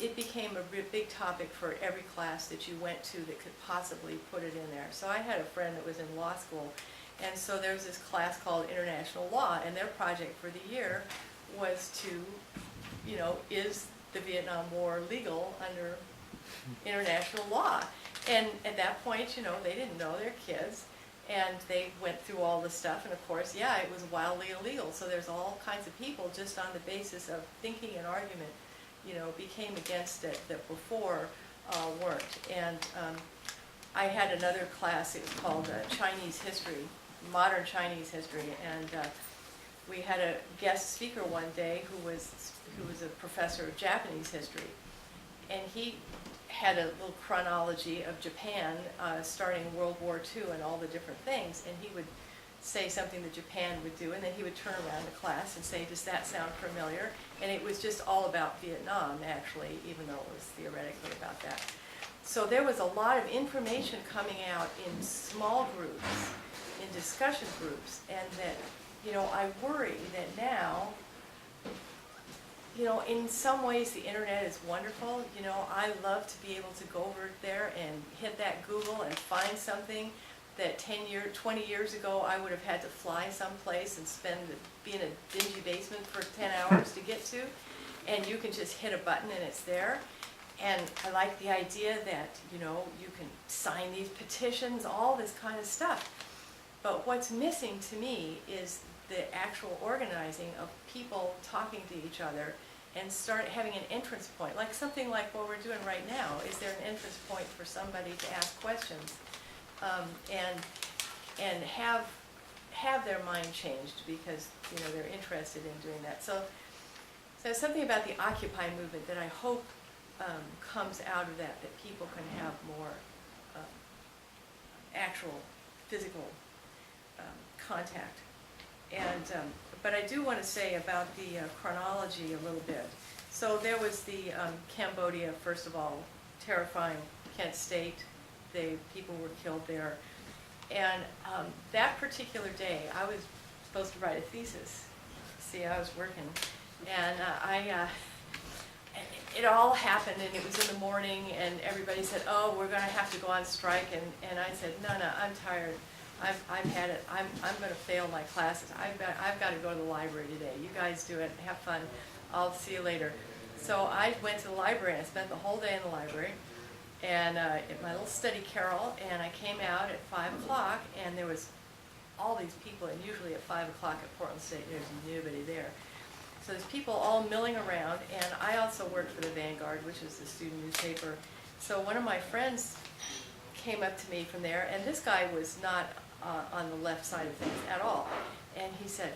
it became a big topic for every class that you went to that could possibly put it in there. So I had a friend that was in law school, and so there was this class called International Law, and their project for the year was to, is the Vietnam War legal under international law? And at that point, they didn't know their kids, and they went through all the stuff, and of course, yeah, it was wildly illegal. So there's all kinds of people just on the basis of thinking and argument, became against it that before weren't. And I had another class, it was called Chinese History, Modern Chinese History, and we had a guest speaker one day who was a professor of Japanese history, and he had a little chronology of Japan starting World War II and all the different things, and he would say something that Japan would do, and then he would turn around to class and say, does that sound familiar? And it was just all about Vietnam, actually, even though it was theoretically about that. So there was a lot of information coming out in small groups, in discussion groups, and that, I worry that now, in some ways the internet is wonderful. I love to be able to go over there and hit that Google and find something that 20 years ago I would have had to fly someplace and be in a dingy basement for 10 hours to get to, and you can just hit a button and it's there. And I like the idea that, you can sign these petitions, all this kind of stuff. But what's missing to me is the actual organizing of people talking to each other and start having an entrance point, like something like what we're doing right now. Is there an entrance point for somebody to ask questions and have their mind changed because they're interested in doing that. So something about the Occupy movement that I hope comes out of that people can have more actual physical contact. And but I do want to say about the chronology a little bit. So there was the Cambodia, first of all, terrifying Kent State. People were killed there. And that particular day, I was supposed to write a thesis. See, I was working. And it all happened, and it was in the morning, and everybody said, oh, we're going to have to go on strike. And I said, no, I'm tired. I've had it. I'm going to fail my classes. I've got to go to the library today. You guys do it. Have fun. I'll see you later. So I went to the library, and I spent the whole day in the library, and at my little study carrel, and I came out at 5 o'clock, and there was all these people, and usually at 5 o'clock at Portland State, there's nobody there. So there's people all milling around, and I also worked for the Vanguard, which is the student newspaper. So one of my friends came up to me from there, and this guy was not on the left side of things at all. And he said,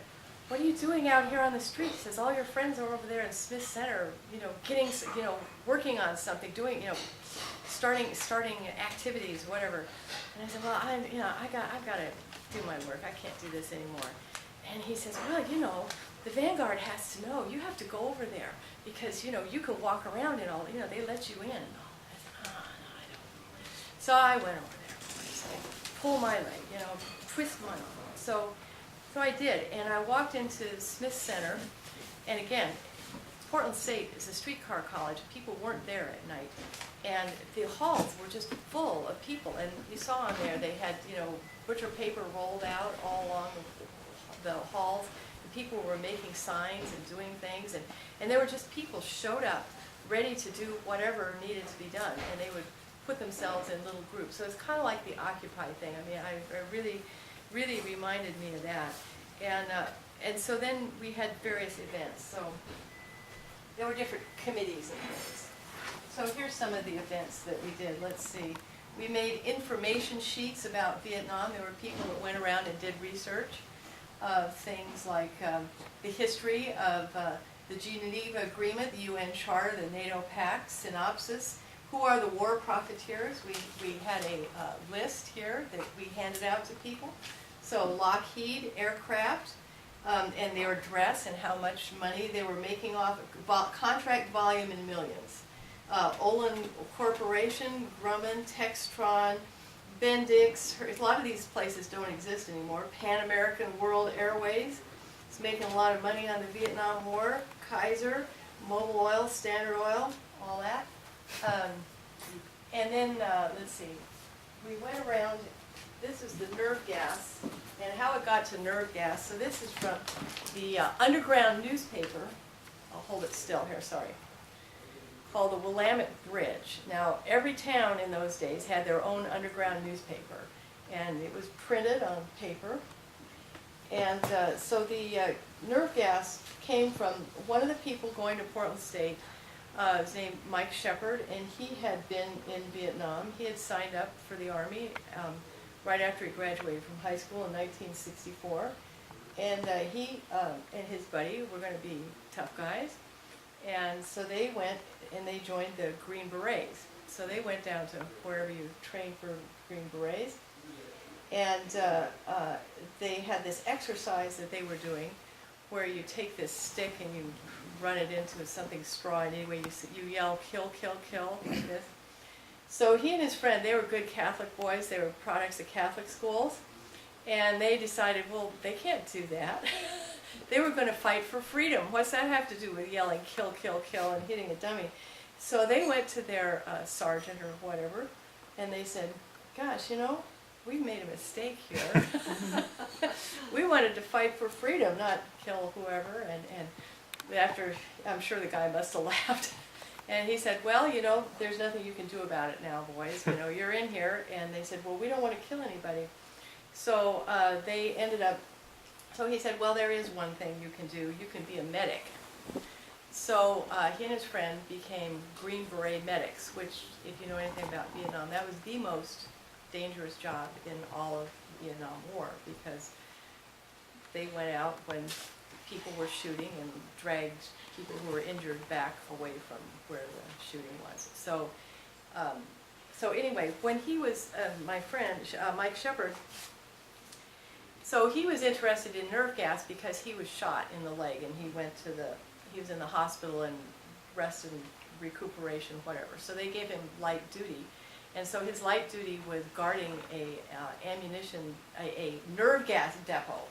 what are you doing out here on the street? He says, all your friends are over there in Smith Center, getting, working on something, doing, starting activities, whatever. And I said, well, I've got to do my work. I can't do this anymore. And he says, well, the Vanguard has to know. You have to go over there because, you can walk around and all, they let you in and all. I said, no, I don't. So I went over there. Pull my leg, twist my arm. So I did, and I walked into Smith Center, and again, Portland State is a streetcar college. People weren't there at night, and the halls were just full of people. And you saw on there they had, butcher paper rolled out all along the halls. And people were making signs and doing things, and there were just people showed up, ready to do whatever needed to be done, and they would put themselves in little groups. So it's kind of like the Occupy thing. I mean, I really reminded me of that. And so then we had various events. So there were different committees and things. So here's some of the events that we did. Let's see. We made information sheets about Vietnam. There were people that went around and did research of things like the history of the Geneva Agreement, the UN Charter, the NATO Pact, synopsis. Who are the war profiteers? We had a list here that we handed out to people. So Lockheed Aircraft and their address and how much money they were making off, contract volume in millions. Olin Corporation, Grumman, Textron, Bendix, a lot of these places don't exist anymore. Pan American World Airways, it's making a lot of money on the Vietnam War. Kaiser, Mobil Oil, Standard Oil, all that. And then, let's see, we went around, this is the nerve gas, and how it got to nerve gas. So this is from the underground newspaper, I'll hold it still here, sorry, called the Willamette Bridge. Now, every town in those days had their own underground newspaper, and it was printed on paper. And so the nerve gas came from one of the people going to Portland State was named Mike Shepard, and he had been in Vietnam. He had signed up for the Army right after he graduated from high school in 1964. And he and his buddy were going to be tough guys. And so they went and they joined the Green Berets. So they went down to wherever you train for Green Berets. And they had this exercise that they were doing where you take this stick and you run it into something straw, and anyway you yell, kill, kill, kill, like this. So he and his friend, they were good Catholic boys, they were products of Catholic schools, and they decided, well, they can't do that. They were going to fight for freedom. What's that have to do with yelling, kill, kill, kill, and hitting a dummy? So they went to their sergeant or whatever, and they said, gosh, you know, we made a mistake here. We wanted to fight for freedom, not kill whoever. And after, I'm sure the guy must have laughed. And he said, well, you know, there's nothing you can do about it now, boys. You know, you're in here. And they said, well, we don't want to kill anybody. So they ended up, so he said, well, there is one thing you can do. You can be a medic. So he and his friend became Green Beret medics, which, if you know anything about Vietnam, that was the most dangerous job in all of Vietnam War, because they went out when people were shooting and dragged people who were injured back away from where the shooting was. So, so anyway, when he was my friend Mike Shepard, so he was interested in nerve gas because he was shot in the leg, and he was in the hospital and rest and recuperation, whatever. So they gave him light duty. And so his light duty was guarding a nerve gas depot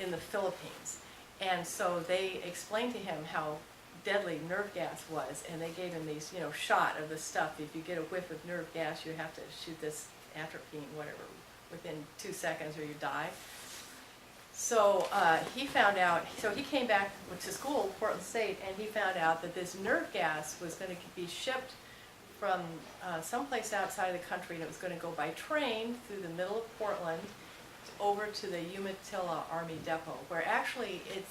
in the Philippines. And so they explained to him how deadly nerve gas was, and they gave him these, you know, shot of the stuff. If you get a whiff of nerve gas, you have to shoot this atropine, whatever, within 2 seconds or you die. So he found out, so he came back to school, Portland State, and he found out that this nerve gas was going to be shipped from someplace outside of the country, and it was going to go by train through the middle of Portland over to the Umatilla Army Depot, where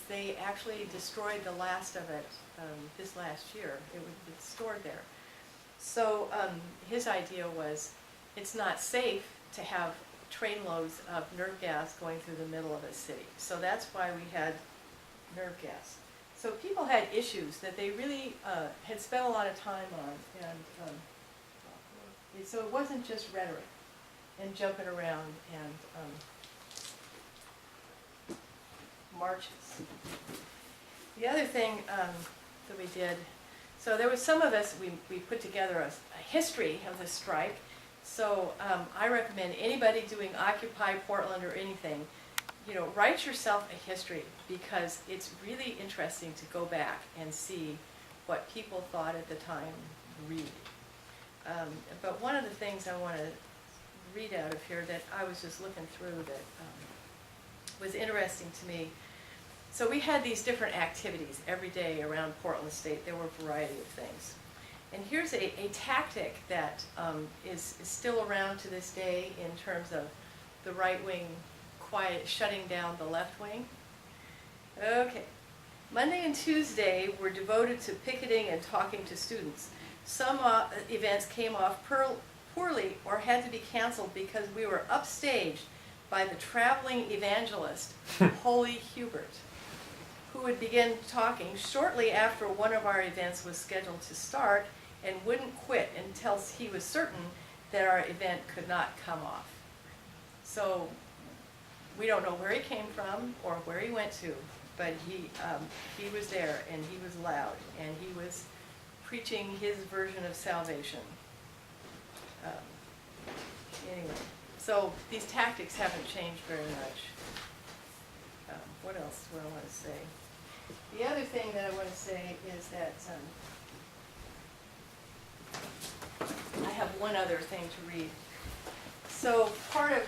they actually destroyed the last of it this last year. It's stored there. So his idea was, it's not safe to have trainloads of nerve gas going through the middle of a city. So that's why we had nerve gas. So people had issues that they really had spent a lot of time on, and so it wasn't just rhetoric and jumping around and marches. The other thing that we did, so there was some of us, we put together a history of the strike. So I recommend anybody doing Occupy Portland or anything, you know, write yourself a history, because it's really interesting to go back and see what people thought at the time, really. But one of the things I want to read out of here that I was just looking through that was interesting to me. So we had these different activities every day around Portland State. There were a variety of things. And here's a tactic that is still around to this day in terms of the right wing shutting down the left wing. Okay. Monday and Tuesday were devoted to picketing and talking to students. Some events came off poorly or had to be canceled because we were upstaged by the traveling evangelist, Holy Hubert, who would begin talking shortly after one of our events was scheduled to start and wouldn't quit until he was certain that our event could not come off. So we don't know where he came from or where he went to, but he was there, and he was loud, and he was preaching his version of salvation. Anyway, so these tactics haven't changed very much. What else do I want to say? The other thing that I want to say is that I have one other thing to read. So part of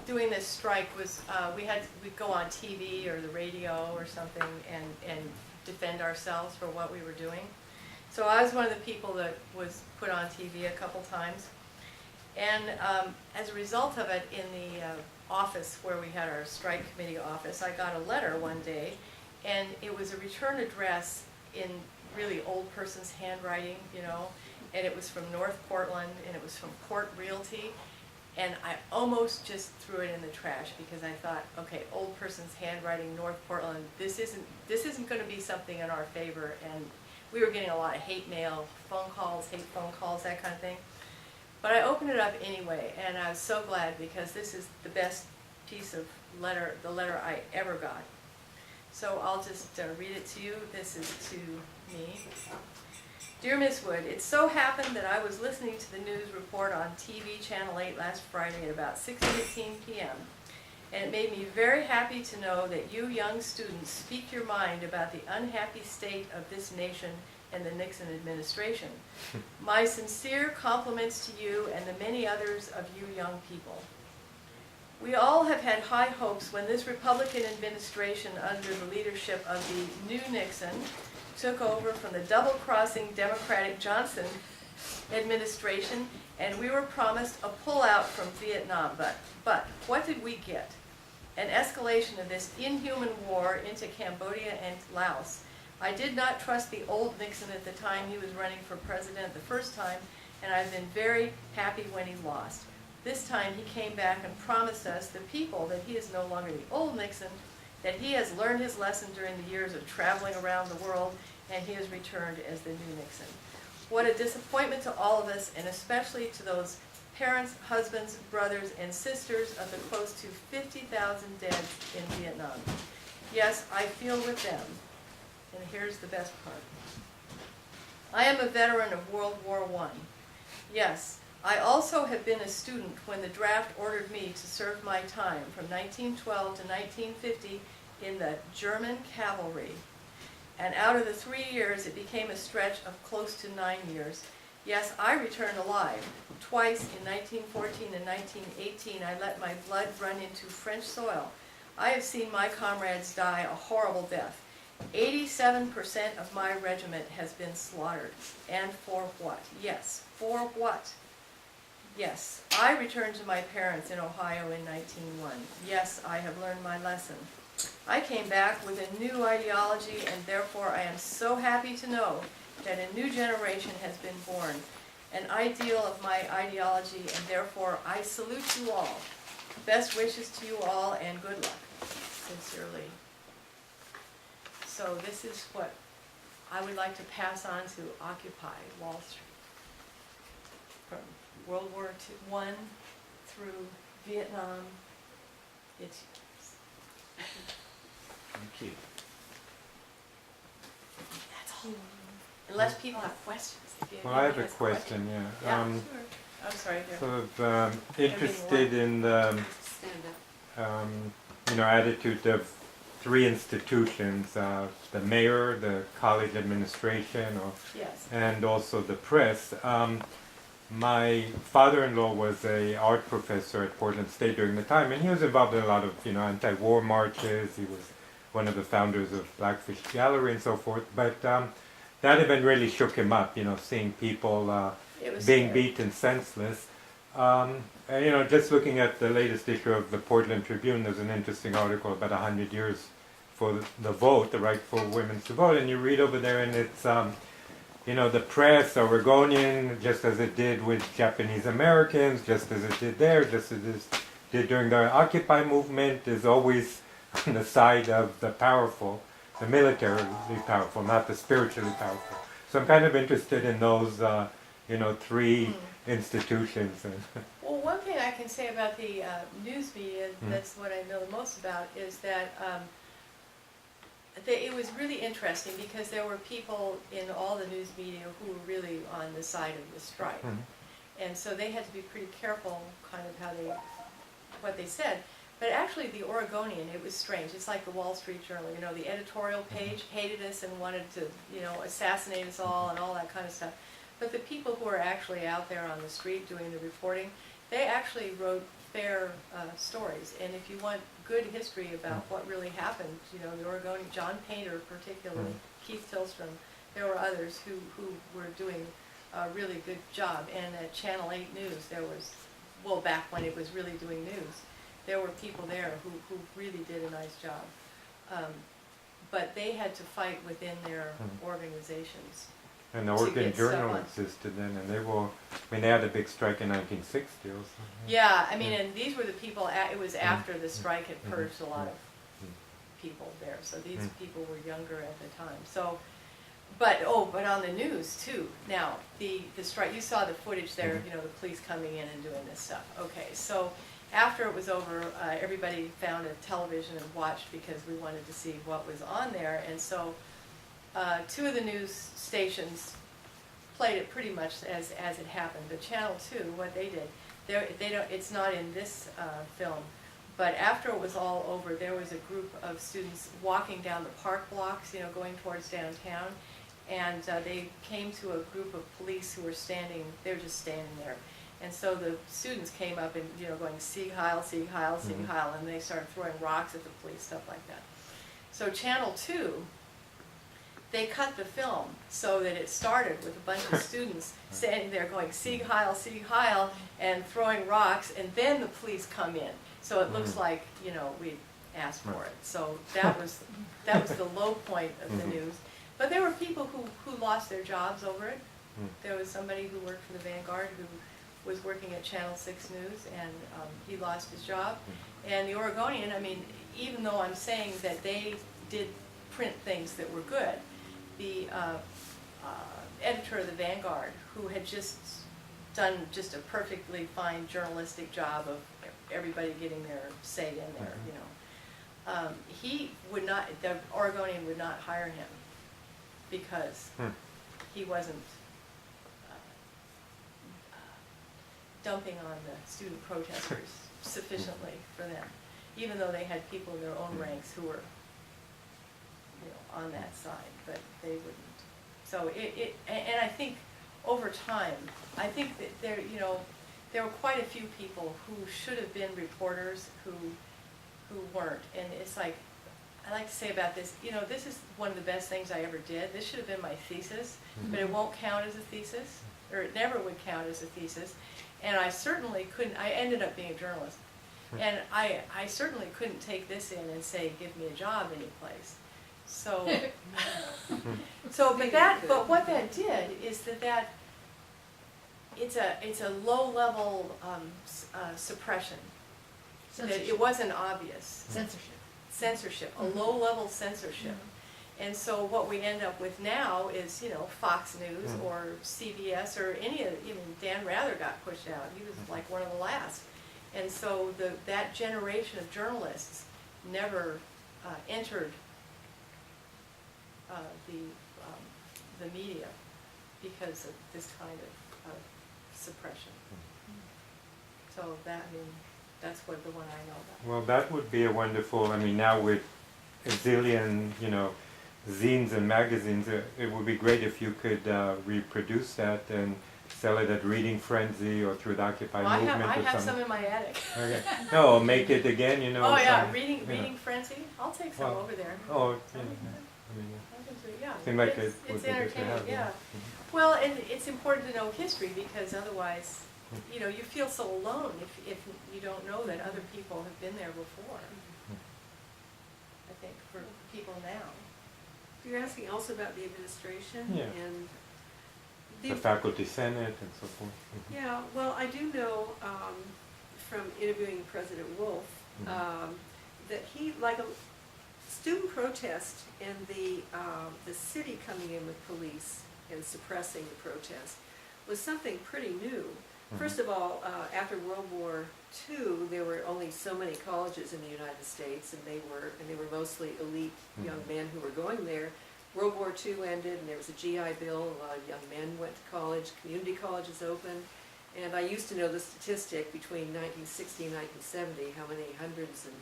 doing this strike was we'd go on TV or the radio or something and defend ourselves for what we were doing. So I was one of the people that was put on TV a couple times. And as a result of it, in the office where we had our strike committee office, I got a letter one day, and it was a return address in really old person's handwriting, you know, and it was from North Portland, and it was from Port Realty, and I almost just threw it in the trash because I thought, okay, old person's handwriting, North Portland, this isn't going to be something in our favor, and we were getting a lot of hate mail, hate phone calls, that kind of thing. But I opened it up anyway, and I was so glad because this is the best piece of letter I ever got. So I'll just read it to you. This is to me. Dear Miss Wood, it so happened that I was listening to the news report on TV Channel 8 last Friday at about 6:15 p.m. And it made me very happy to know that you young students speak your mind about the unhappy state of this nation and the Nixon administration. My sincere compliments to you and the many others of you young people. We all have had high hopes when this Republican administration under the leadership of the new Nixon took over from the double-crossing Democratic Johnson administration, and we were promised a pullout from Vietnam. But what did we get? An escalation of this inhuman war into Cambodia and Laos. I did not trust the old Nixon at the time he was running for president the first time, and I've been very happy when he lost. This time he came back and promised us, the people, that he is no longer the old Nixon, that he has learned his lesson during the years of traveling around the world, and he has returned as the new Nixon. What a disappointment to all of us, and especially to those parents, husbands, brothers, and sisters of the close to 50,000 dead in Vietnam. Yes, I feel with them. And here's the best part. I am a veteran of World War I. Yes, I also have been a student when the draft ordered me to serve my time from 1912 to 1950 in the German cavalry. And out of the 3 years, it became a stretch of close to 9 years. Yes, I returned alive. Twice in 1914 and 1918, I let my blood run into French soil. I have seen my comrades die a horrible death. 87% of my regiment has been slaughtered. And for what? Yes, for what? Yes, I returned to my parents in Ohio in 1901. Yes, I have learned my lesson. I came back with a new ideology, and therefore I am so happy to know that a new generation has been born, an ideal of my ideology, and therefore I salute you all. Best wishes to you all, and good luck. Sincerely. So this is what I would like to pass on to Occupy Wall Street. From World War I through Vietnam, it's yours. Thank you. That's all. Unless people have questions. Well, I have a question, yeah. Yeah, sure. I'm sorry. Sort of interested in the, attitude of three institutions, the mayor, the college administration, yes, and also the press. My father-in-law was an art professor at Portland State during the time, and he was involved in a lot of, anti-war marches. He was one of the founders of Blackfish Gallery and so forth. But that event really shook him up, seeing people being beaten senseless. Just looking at the latest issue of the Portland Tribune, there's an interesting article about 100 years for the vote, the right for women to vote, and you read over there, and it's, the press, Oregonian, just as it did with Japanese Americans, just as it did there, just as it did during the Occupy movement, is always on the side of the powerful, the militarily powerful, not the spiritually powerful. So I'm kind of interested in those, three institutions. Well, one thing I can say about the news media, that's what I know the most about, is that it was really interesting because there were people in all the news media who were really on the side of the strike. And so they had to be pretty careful kind of what they said. But actually the Oregonian, it was strange. It's like the Wall Street Journal, the editorial page hated us and wanted to, assassinate us all and all that kind of stuff. But the people who are actually out there on the street doing the reporting, they actually wrote fair stories. And if you want good history about what really happened, the Oregonian, John Painter particularly, Keith Tillstrom, there were others who were doing a really good job. And at Channel 8 News, there was, back when it was really doing news, there were people there who really did a nice job. but they had to fight within their organizations. And the to Oregon get stuff Journal on. existed then, and they had a big strike in 1960 also. Yeah, I mean, and these were the people, it was after the strike had purged a lot of people there, so these people were younger at the time. So, but on the news too. Now, the strike, you saw the footage there, you know, the police coming in and doing this stuff. Okay, so after it was over, everybody found a television and watched because we wanted to see what was on there, and so two of the news stations played it pretty much as it happened. But Channel 2, what they did, they don't. It's not in this film, but after it was all over, there was a group of students walking down the park blocks, you know, going towards downtown, and they came to a group of police who were standing. They were just standing there, and so the students came up and, you know, going Sieg Heil, Sieg Heil, Sieg Heil, and they started throwing rocks at the police, stuff like that. So Channel 2. They cut the film so that it started with a bunch of students standing there going Sieg Heil, and throwing rocks, and then the police come in. So it looks like, you know, we asked for it. So that was the low point of the news. But there were people who lost their jobs over it. There was somebody who worked for the Vanguard who was working at Channel 6 News, and he lost his job. And the Oregonian, I mean, even though I'm saying that they did print things that were good, the editor of the Vanguard, who had just done just a perfectly fine journalistic job of everybody getting their say in there, you know, he would not, the Oregonian would not hire him because he wasn't dumping on the student protesters sufficiently for them, even though they had people in their own ranks who were, you know, on that side, but they wouldn't. So and I think over time, I think that there, you know, there were quite a few people who should have been reporters who weren't, and it's like, I like to say about this, you know, this is one of the best things I ever did. This should have been my thesis, but it won't count as a thesis, or it never would count as a thesis, and I certainly couldn't, I ended up being a journalist, and I certainly couldn't take this in and say, give me a job anyplace. So, but what that did is that it's a low level suppression. That it wasn't obvious. Censorship, a low level censorship. And so what we end up with now is, you know, Fox News or CBS or any of, even Dan Rather got pushed out. He was like one of the last. And so that generation of journalists never entered the media because of this kind of suppression. So that, I mean, that's what the one I know about. Well, that would be a wonderful, I mean, now with a zillion, you know, zines and magazines, it would be great if you could reproduce that and sell it at Reading Frenzy or through the Occupy movement I or have something. some in my attic. Okay. No, make it again, you know. Oh yeah, some, Reading Frenzy. I'll take some over there. Oh, yeah. I mean, yeah. Seemed like it's it would be good to entertaining, have. yeah. Well, and it's important to know history because otherwise, you know, you feel so alone if you don't know that other people have been there before. I think for people now. You're asking also about the administration and the faculty senate and so forth. Yeah, well, I do know from interviewing President Wolf that he, like a student protest and the city coming in with police and suppressing the protest was something pretty new. First of all, after World War II, there were only so many colleges in the United States, and they were mostly elite young men who were going there. World War II ended, and there was a GI Bill. A lot of young men went to college. Community colleges opened, and I used to know the statistic between 1960 and 1970, how many hundreds and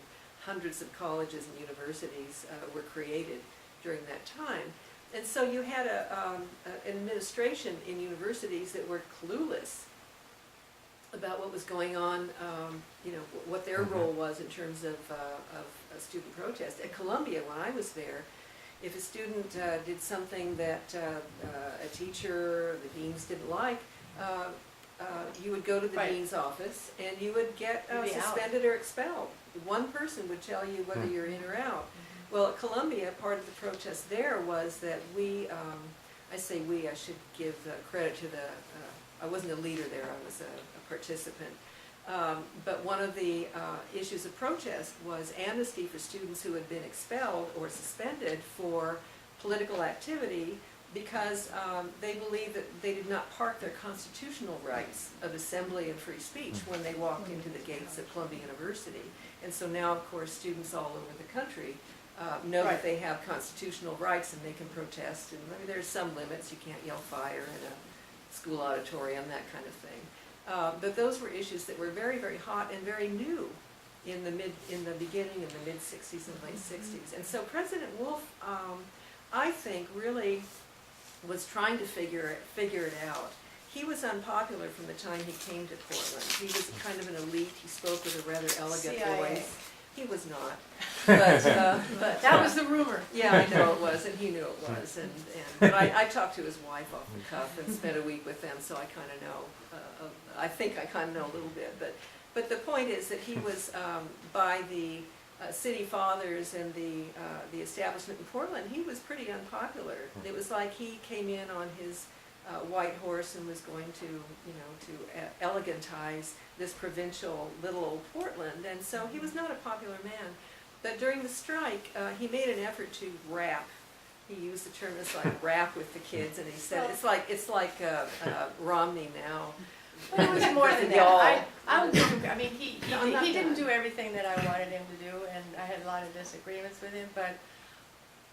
hundreds of colleges and universities were created during that time. And so you had an administration in universities that were clueless about what was going on, you know, what their role was in terms of student protest. At Columbia, when I was there, if a student did something that a teacher or the deans didn't like, you would go to the dean's office and you would get suspended or expelled. One person would tell you whether you're in or out. Well, at Columbia, part of the protest there was that I say we, I should give credit to I wasn't a leader there, I was a participant. But one of the issues of protest was amnesty for students who had been expelled or suspended for political activity because they believed that they did not park their constitutional rights of assembly and free speech when they walked into the gates of Columbia University. And so now, of course, students all over the country know that they have constitutional rights and they can protest. And I mean, there's some limits. You can't yell fire in a school auditorium, that kind of thing. But those were issues that were very, very hot and very new in the beginning, in the mid-60s and late 60s. And so President Wolf, I think, really was trying to figure it out. He was unpopular from the time he came to Portland. He was kind of an elite. He spoke with a rather elegant voice. He was not. But that was the rumor. Yeah, I know it was, and he knew it was. But I talked to his wife off the cuff and spent a week with them, so I kind of know. I think I kind of know a little bit. But the point is that he was, by the city fathers and the establishment in Portland, he was pretty unpopular. It was like he came in on his white horse and was going to elegantize this provincial little old Portland, and so he was not a popular man. But during the strike, he made an effort to rap. He used the term, it's like rap with the kids, and he said it's like Romney now. But it was more than that. I mean, he didn't do everything that I wanted him to do, and I had a lot of disagreements with him. But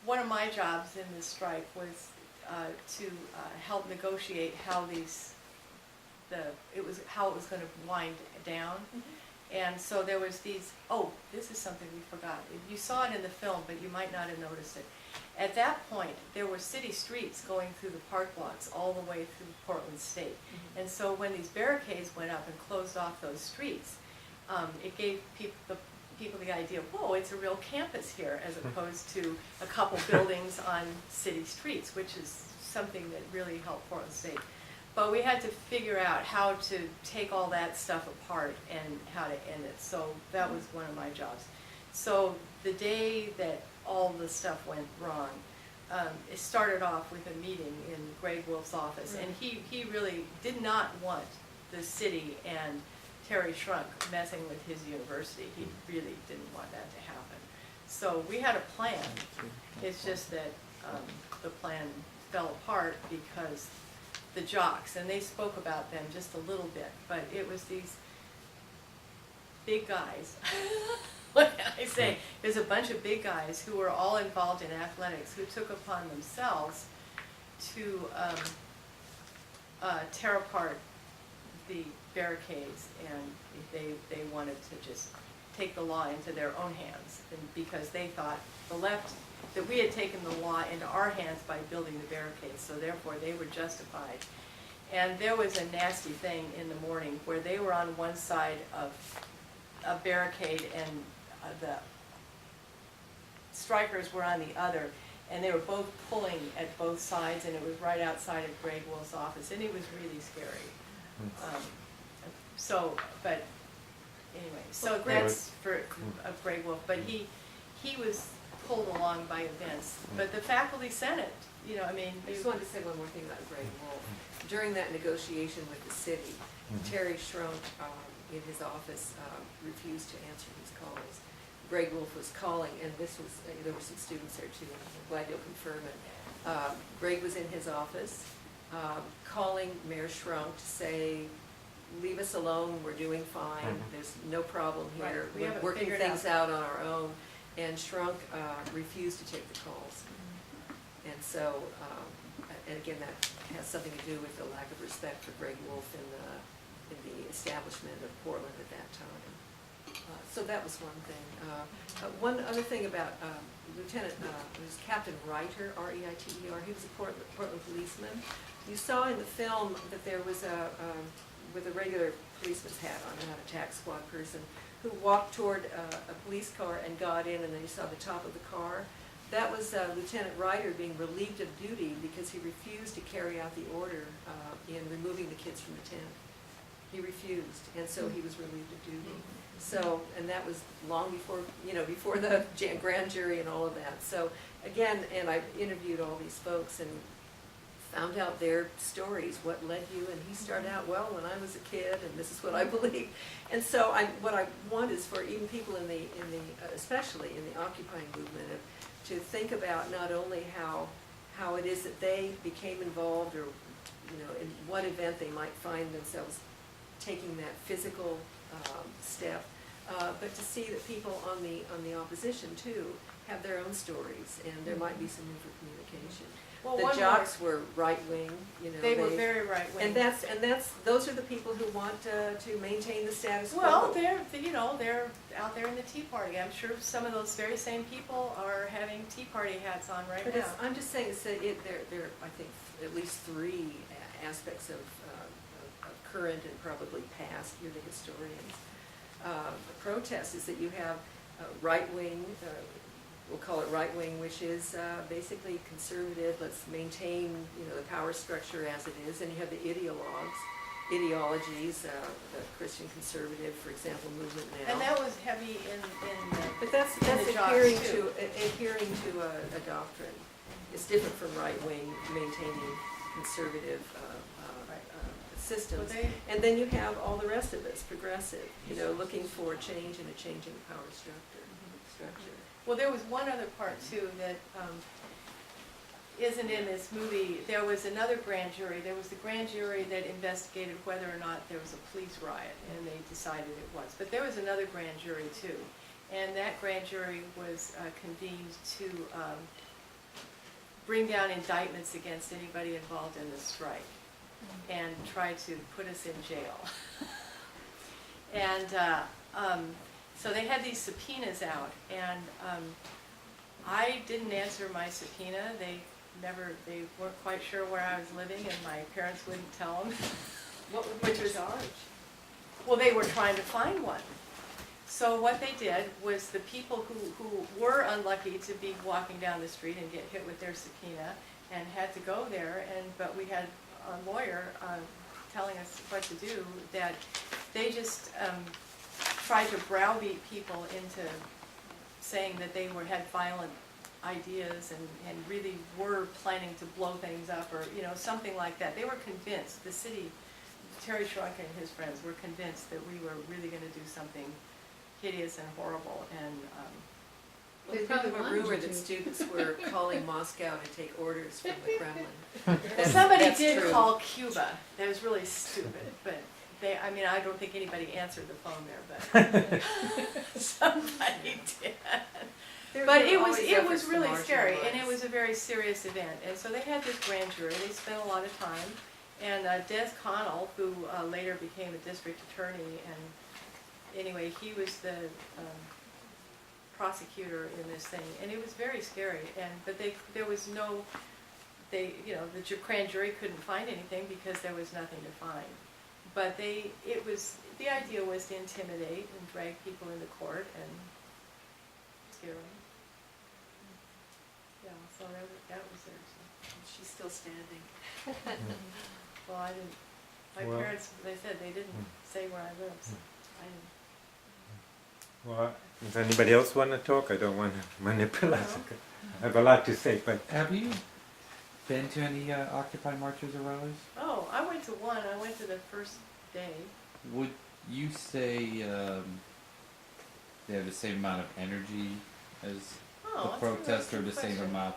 one of my jobs in this strike was to help negotiate how it was going to wind down. And so there was these. Oh, this is something we forgot. You saw it in the film, but you might not have noticed it. At that point, there were city streets going through the park blocks all the way through Portland State. And so when these barricades went up and closed off those streets, it gave people the idea, whoa, it's a real campus here, as opposed to a couple buildings on city streets, which is something that really helped Portland State. But we had to figure out how to take all that stuff apart and how to end it. So that was one of my jobs. So the day that all the stuff went wrong, it started off with a meeting in Greg Wolf's office. And he really did not want the city and Terry Shrunk messing with his university. He really didn't want that to happen. So we had a plan. It's just that the plan fell apart because the jocks, and they spoke about them just a little bit, but it was these big guys. What can I say? There's a bunch of big guys who were all involved in athletics who took upon themselves to tear apart the barricades, and they wanted to just take the law into their own hands, and because they thought the left, that we had taken the law into our hands by building the barricades, so therefore they were justified. And there was a nasty thing in the morning where they were on one side of a barricade and the strikers were on the other, and they were both pulling at both sides, and it was right outside of Greg Wolf's office, and it was really scary. But anyway, so that's for Greg Wolf, but he was pulled along by events. But the faculty senate, I mean. I just wanted to say one more thing about Greg Wolf. During that negotiation with the city, Terry Shrunk in his office refused to answer his calls. Greg Wolf was calling, and there were some students there too, I'm glad you'll confirm it. Greg was in his office calling Mayor Shrunk to say, leave us alone, we're doing fine, there's no problem here, we're working things out on our own. And Shrunk refused to take the calls. And so, and again, that has something to do with the lack of respect for Greg Wolf in the establishment of Portland at that time. So that was one thing. One other thing about Lieutenant, it was Captain Reiter, R-E-I-T-E-R, he was a Portland policeman. You saw in the film that there was with a regular policeman's hat on, not a tax squad person, who walked toward a police car and got in, and then you saw the top of the car. That was Lieutenant Reiter being relieved of duty because he refused to carry out the order in removing the kids from the tent. He refused, and so he was relieved of duty. So, and that was long before, before the grand jury and all of that. So, again, and I interviewed all these folks and found out their stories, what led you, and he started out, well, when I was a kid, and this is what I believe. And so what I want is for even people especially in the occupying movement, to think about not only how it is that they became involved, or in what event they might find themselves taking that physical step, but to see that people on the opposition too have their own stories, and there might be some room for communication. Well, the jocks were right wing, They were very right wing. And those are the people who want to maintain the status quo. Well, they're out there in the Tea Party. I'm sure some of those very same people are having Tea Party hats on right now. I'm just saying that there are, I think, at least three aspects of current and probably past. You're the historians. The protest is that you have right wing. We'll call it right wing, which is basically conservative. Let's maintain, the power structure as it is. And you have the ideologies, the Christian conservative, for example, movement now. And that was heavy in but that's adhering to a doctrine. It's different from right wing, maintaining conservative systems. And then you have all the rest of us, progressive, looking for change and a change in the power structure. Well, there was one other part too that isn't in this movie. There was another grand jury. There was the grand jury that investigated whether or not there was a police riot, and they decided it was. But there was another grand jury too, and that grand jury was convened to bring down indictments against anybody involved in the strike and try to put us in jail. And so they had these subpoenas out, and I didn't answer my subpoena. They weren't quite sure where I was living, and my parents wouldn't tell them. What would be the charge? Well, they were trying to find one. So what they did was the people who were unlucky to be walking down the street and get hit with their subpoena and had to go there, but we had a lawyer telling us what to do, that they just tried to browbeat people into saying that they had violent ideas and really were planning to blow things up, or something like that. They were convinced, the city, Terry Shrunk and his friends were convinced that we were really going to do something hideous and horrible. And there's kind of a rumor that students were calling Moscow to take orders from the Kremlin. Somebody did call Cuba. That was really stupid, but I don't think anybody answered the phone there, but somebody did. But it was really scary, and it was a very serious event. And so they had this grand jury. They spent a lot of time, and Des Connell, who later became a district attorney, and anyway, he was the prosecutor in this thing, and it was very scary. But there was no, the grand jury couldn't find anything because there was nothing to find. But the idea was to intimidate and drag people into court and scare them. Yeah, so that was there too. She's still standing. Well, I didn't. My parents, they said they didn't say where I lived. So I didn't. Well, does anybody else want to talk? I don't want to manipulate. I have a lot to say, but have you been to any Occupy marches or rallies? Oh, I went to one. I went to the first day. Would you say they have the same amount of energy as the protest, or the same amount?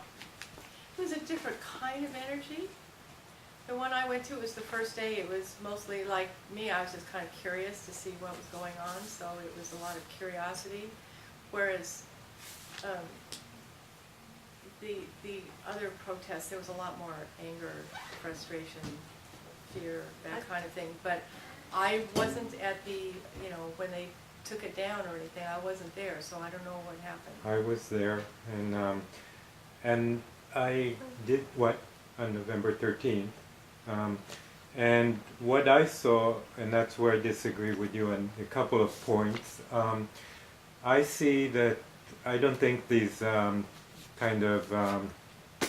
It was a different kind of energy. The one I went to was the first day. It was mostly like me. I was just kind of curious to see what was going on, so it was a lot of curiosity. Whereas the other protests, there was a lot more anger, frustration, fear, that kind of thing. But I wasn't at the, when they took it down or anything. I wasn't there, so I don't know what happened. I was there, and I did what on November 13th. And what I saw, and that's where I disagree with you on a couple of points, I see that I don't think these kind of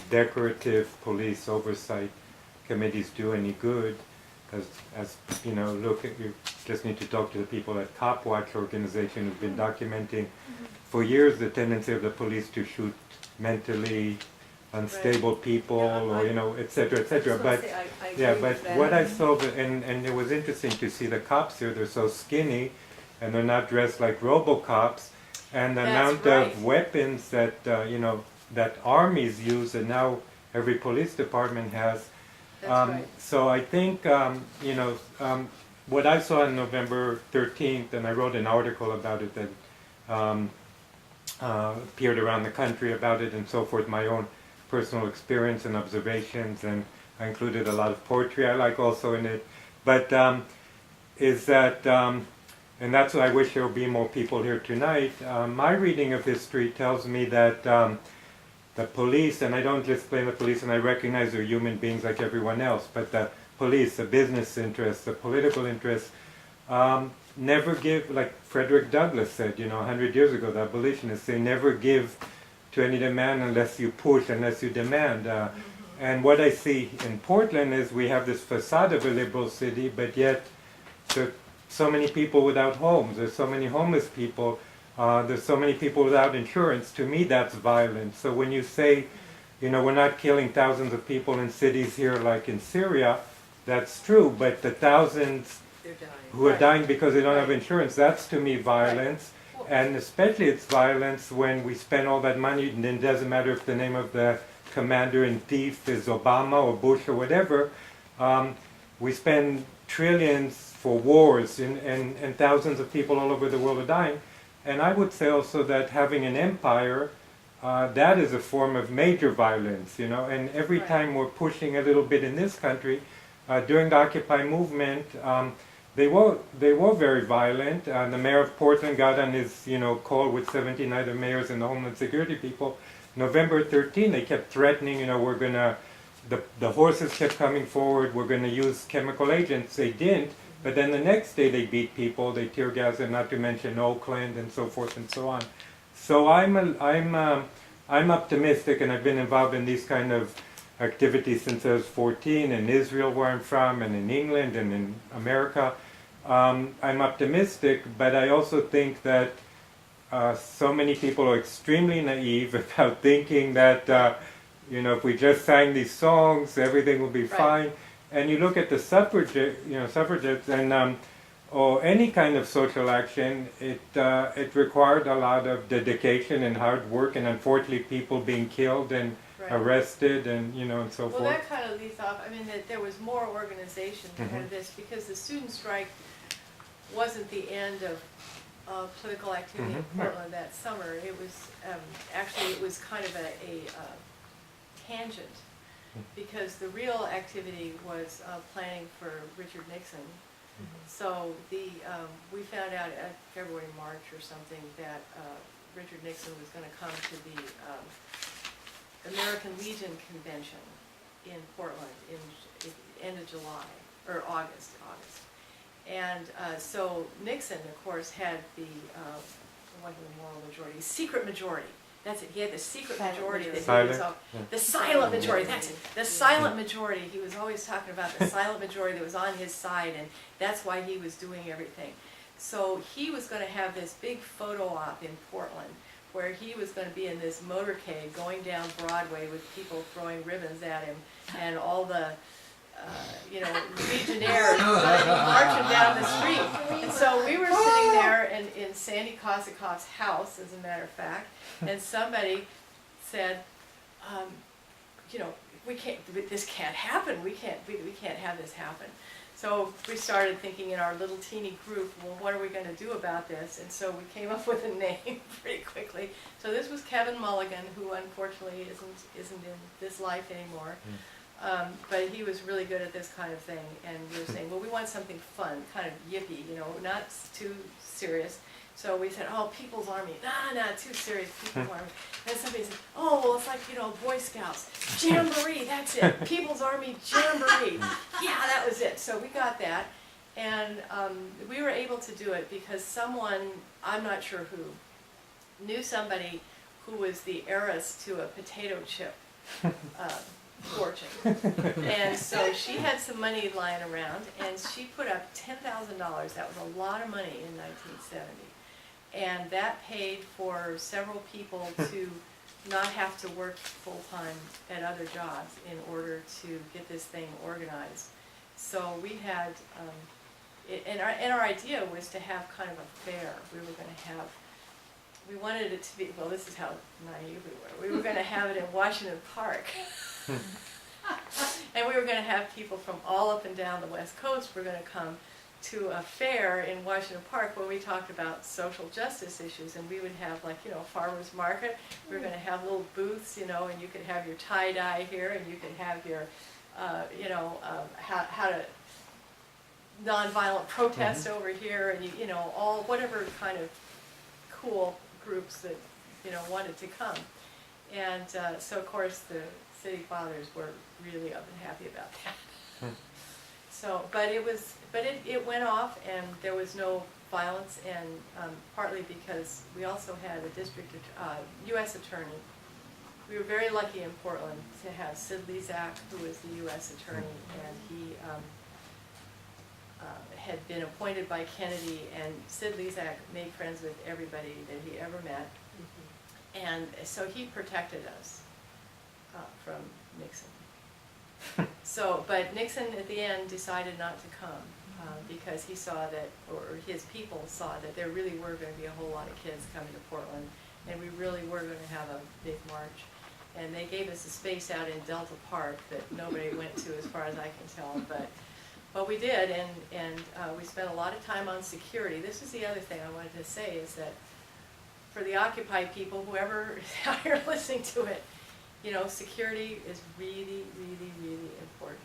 decorative police oversight committees do any good. as you know, look at you just need to talk to the people at Cop Watch organization who've been documenting for years the tendency of the police to shoot mentally unstable people, or you know, etc., etc. But yeah, but what I saw, and it was interesting to see the cops here. They're so skinny, and they're not dressed like RoboCops, and the amount of weapons that you know that armies use, and now every police department has. So I think you know what I saw on November 13th, and I wrote an article about it that appeared around the country about it and so forth. My own personal experience and observations, and I included a lot of poetry I like also in it. But is that, and that's why I wish there would be more people here tonight. My reading of history tells me that the police, and I don't just blame the police, and I recognize they're human beings like everyone else, but the police, the business interests, the political interests, never give, like Frederick Douglass said, you know, 100 years ago, the abolitionists, they never give to any demand unless you push, unless you demand. And what I see in Portland is we have this facade of a liberal city, but yet there are so many people without homes, there's so many homeless people, there's so many people without insurance. To me, that's violence. So when you say, you know, we're not killing thousands of people in cities here like in Syria, that's true, but the thousands who are dying because they don't have insurance, that's to me violence. And especially it's violence when we spend all that money, and it doesn't matter if the name of the commander-in-chief is Obama or Bush or whatever. We spend trillions for wars, and thousands of people all over the world are dying. And I would say also that having an empire, that is a form of major violence, you know. And every time we're pushing a little bit in this country, during the Occupy movement, they were very violent. The mayor of Portland got on his, you know, call with 17 other mayors and the Homeland Security people. November 13, they kept threatening, you know, we're gonna, the horses kept coming forward, we're gonna use chemical agents. They didn't, but then the next day they beat people, they tear gas them, not to mention Oakland and so forth and so on. So I'm optimistic, and I've been involved in these kind of activities since I was 14, in Israel where I'm from, and in England, and in America. I'm optimistic, but I also think that so many people are extremely naive about thinking that, you know, if we just sang these songs, everything will be fine. And you look at the suffragettes, and or any kind of social action, it required a lot of dedication and hard work, and unfortunately people being killed and arrested, and you know, and so forth. Well, that kind of leads off. I mean, that there was more organization behind this, because the student strike wasn't the end of political activity in Portland that summer. It was actually, it was kind of a tangent, because the real activity was planning for Richard Nixon. So we found out at February, March or something that Richard Nixon was going to come to the American Legion Convention in Portland in end of July, or August. And so Nixon, of course, had the, what the moral majority, secret majority. That's it. He had the secret majority that he was the silent majority. That's it. The silent majority. He was always talking about the silent majority that was on his side, and that's why he was doing everything. So he was going to have this big photo op in Portland, where he was going to be in this motorcade going down Broadway with people throwing ribbons at him, and all the you know, Legionnaires marching down the street. And so we were sitting there in Sandy Kosikoff's house, as a matter of fact, and somebody said, you know, this can't happen. We can't have this happen. So we started thinking in our little teeny group, well, what are we going to do about this? And so we came up with a name pretty quickly. So this was Kevin Mulligan, who unfortunately isn't in this life anymore. But he was really good at this kind of thing, and we were saying, well, we want something fun, kind of yippy, you know, not too serious. So we said, oh, People's Army. Nah, too serious, People's Army. Then somebody said, oh, well, it's like, you know, Boy Scouts. Jamboree, that's it. People's Army Jamboree. Yeah, that was it. So we got that, and we were able to do it because someone, I'm not sure who, knew somebody who was the heiress to a potato chip fortune. And so she had some money lying around, and she put up $10,000. That was a lot of money in 1970. And that paid for several people to not have to work full-time at other jobs in order to get this thing organized. So we had, and our idea was to have kind of a fair. We wanted it to be, well, this is how naive we were. We were going to have it in Washington Park. And we were going to have people from all up and down the West Coast were going to come to a fair in Washington Park where we talked about social justice issues, and we would have, like, you know, farmers market. We were going to have little booths, you know, and you could have your tie-dye here, and you could have your, how to nonviolent protest over here, and you know, all whatever kind of cool groups that, you know, wanted to come. And so of course the city fathers were really unhappy about that. So, but it went off, and there was no violence, and partly because we also had a district U.S. attorney. We were very lucky in Portland to have Sid Lezak, who was the U.S. attorney, and he had been appointed by Kennedy, and Sid Lezak made friends with everybody that he ever met. And so he protected us from Nixon. So, but Nixon at the end decided not to come because he saw that, or his people saw that there really were going to be a whole lot of kids coming to Portland, and we really were going to have a big march. And they gave us a space out in Delta Park that nobody went to, as far as I can tell, but we did, and we spent a lot of time on security. This is the other thing I wanted to say, is that for the Occupy people, whoever is out here listening to it, you know, security is really, really, really important.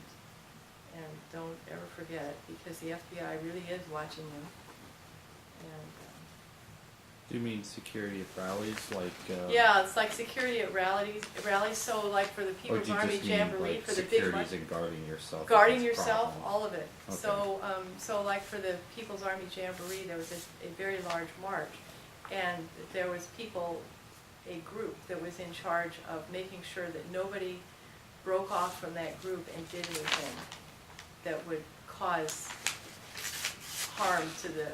And don't ever forget it, because the FBI really is watching you. And, do you mean security at rallies, like? Yeah, it's like security at rallies. So, like for the People's Army Jamboree, like for the big march. Securities and guarding yourself. Guarding yourself, problems. all of it. Okay. So like for the People's Army Jamboree, there was a very large march, and there was people, a group that was in charge of making sure that nobody broke off from that group and did anything that would cause harm to the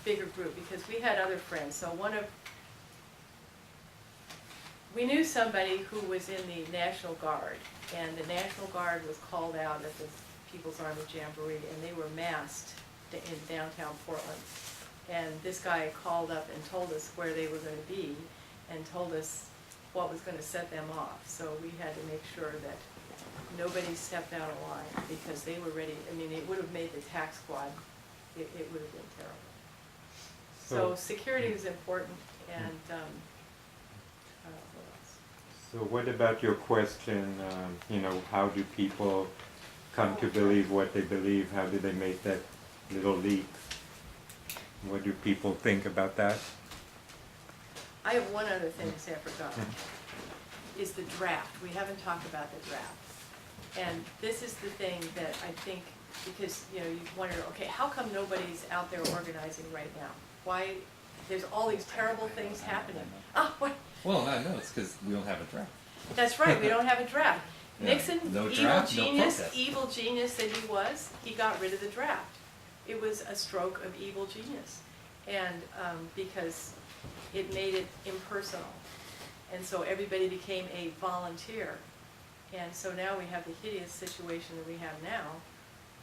bigger group, because we had other friends. So we knew somebody who was in the National Guard, and the National Guard was called out at the People's Army Jamboree, and they were massed in downtown Portland. And this guy called up and told us where they were going to be, and told us what was going to set them off. So we had to make sure that nobody stepped out of line, because they were ready. I mean, it would have made the tax squad, it would have been terrible. So security is important, and what else? So what about your question, you know, how do people come to believe what they believe? How do they make that little leap? What do people think about that? I have one other thing to say I forgot, is the draft. We haven't talked about the draft. And this is the thing that I think, because, you know, you wonder, okay, how come nobody's out there organizing right now? Why, there's all these terrible things happening. What? Well, no, it's because we don't have a draft. That's right, we don't have a draft. Yeah. Nixon, No draft, no protest. evil genius that he got rid of the draft. It was a stroke of evil genius. And because it made it impersonal. And so everybody became a volunteer. And so now we have the hideous situation that we have now,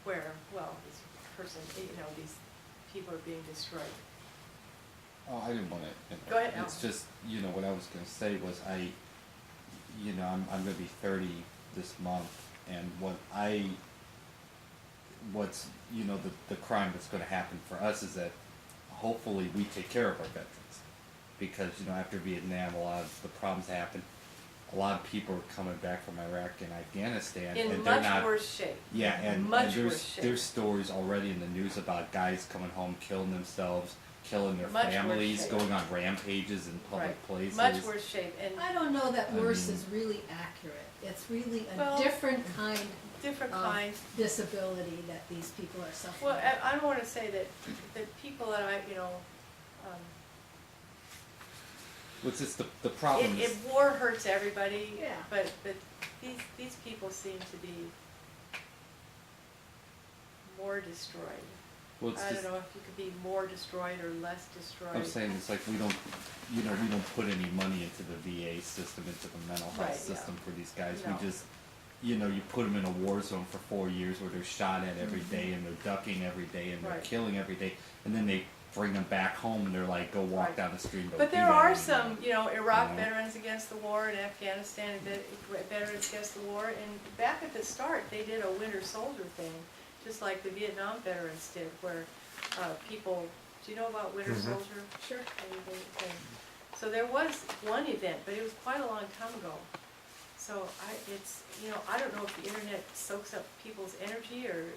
where, well, this person, you know, these people are being destroyed. Oh, I didn't want to. Go ahead. It's just, you know, what I was going to say was I'm going to be 30 this month, and what's, you know, the crime that's going to happen for us is that hopefully we take care of our veterans, because, you know, after Vietnam, a lot of the problems happened. A lot of people are coming back from Iraq and Afghanistan, in and they're much worse shape. Yeah, and worse shape. there's stories already in the news about guys coming home, killing themselves, killing their Much worse families, shape. going on rampages in public places. Much worse shape. And I don't know that worse is really accurate. It's really a different kind of disability that these people are suffering. Well, I don't want to say that people that I, you know, What's this, the problem is... War hurts everybody, yeah. but these people seem to be more destroyed. Well, it's I just, don't know if you could be more destroyed or less destroyed. I'm saying it's like we don't put any money into the VA system, into the mental health Right, system yeah. for these guys. No. We just, you put them in a war zone for 4 years where they're shot at every day and they're ducking every day and they're Right. killing every day, and then they bring them back home and they're like, go walk Right. down the street and go But do there that are anymore. some, Iraq Yeah. veterans against the war and Afghanistan veterans against the war. And back at the start, they did a winter soldier thing, just like the Vietnam veterans did, where people, do you know about winter Mhm. soldier? Sure. So there was one event, but it was quite a long time ago. So I don't know if the internet soaks up people's energy, or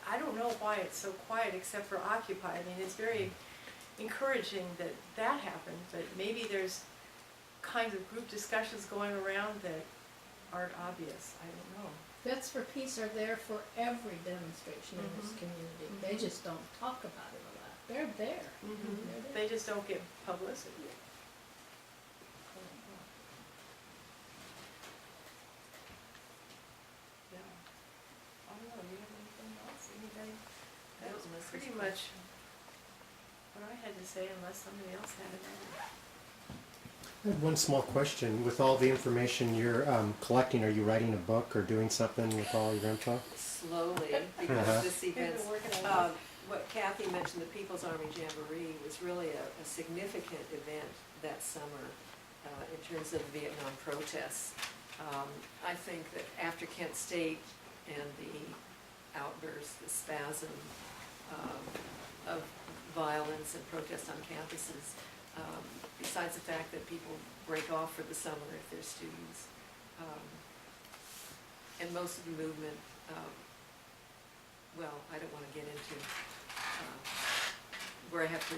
I don't know why it's so quiet except for Occupy. I mean, it's very encouraging that that happened, but maybe there's kinds of group discussions going around that aren't obvious. I don't know. Vets for Peace are there for every demonstration in this Mhm. community. They just don't talk about it a lot. They're there. They're there. They just don't get publicity. Yeah. I don't know, do you have anything else? Anybody? That was pretty much what I had to say, unless somebody else had it. I had one small question. With all the information you're collecting, are you writing a book or doing something with all your info? Slowly, because this event's, what Cathy mentioned, the People's Army Jamboree was really a significant event that summer in terms of Vietnam protests. I think that after Kent State and the outburst, the spasm of violence and protest on campuses, besides the fact that people break off for the summer if they're students, and most of the movement, well, I don't want to get into where I have to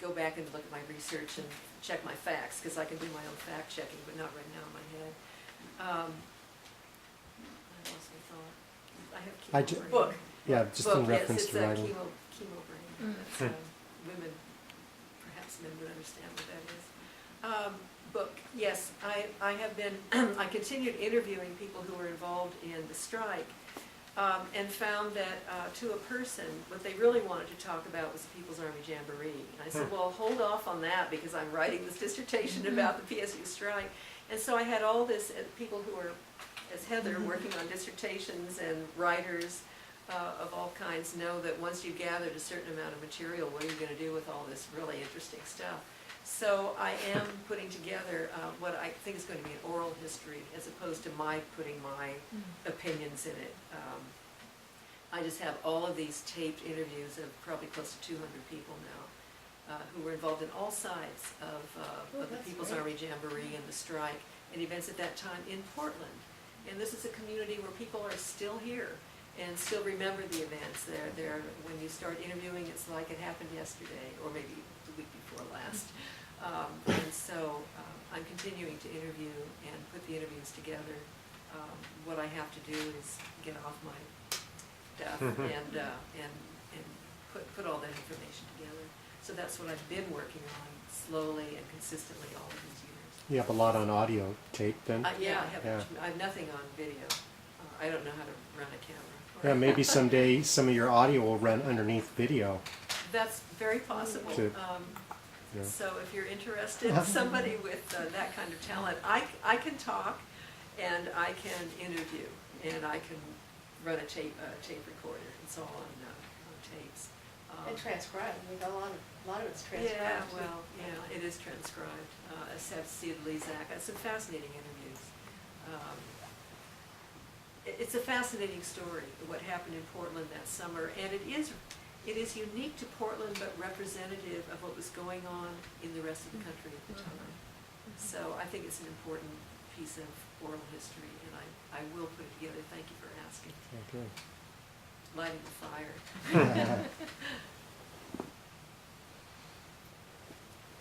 go back and look at my research and check my facts, because I can do my own fact checking, but not right now in my head. I lost my thought. I have chemo brain. Book. Yeah, just in reference to writing. Yes, it's chemo brain. That's, women, perhaps men would understand what that is. Book, yes, I have been, I continued interviewing people who were involved in the strike, and found that to a person, what they really wanted to talk about was the People's Army Jamboree. And I said, well, hold off on that, because I'm writing this dissertation about the PSU strike. And so I had all this, people who were, as Heather, working on dissertations, and writers of all kinds know that once you've gathered a certain amount of material, what are you going to do with all this really interesting stuff? So I am putting together what I think is going to be an oral history, as opposed to my putting my opinions in it. I just have all of these taped interviews of probably close to 200 people now who were involved in all sides of the People's Army Jamboree and the strike, and events at that time in Portland. And this is a community where people are still here and still remember the events. They're when you start interviewing, it's like it happened yesterday, or maybe the week before last. And so I'm continuing to interview and put the interviews together. What I have to do is get off my duff and put all that information together. So that's what I've been working on slowly and consistently all of these years. You have a lot on audio tape then? Yeah, I have nothing on video. I don't know how to run a camera. Yeah, maybe someday some of your audio will run underneath video. That's very possible. Yeah. So if you're interested, somebody with that kind of talent, I can talk, and I can interview, and I can run a tape recorder. It's all on tapes. And transcribed. I mean, a lot of it's transcribed. Yeah, well, yeah, it is transcribed. I have Sid Lezak. It's some fascinating interviews. It's a fascinating story, what happened in Portland that summer, and it is unique to Portland, but representative of what was going on in the rest of the country at the time. So I think it's an important piece of oral history, and I will put it together. Thank you for asking. Okay. Lighting the fire.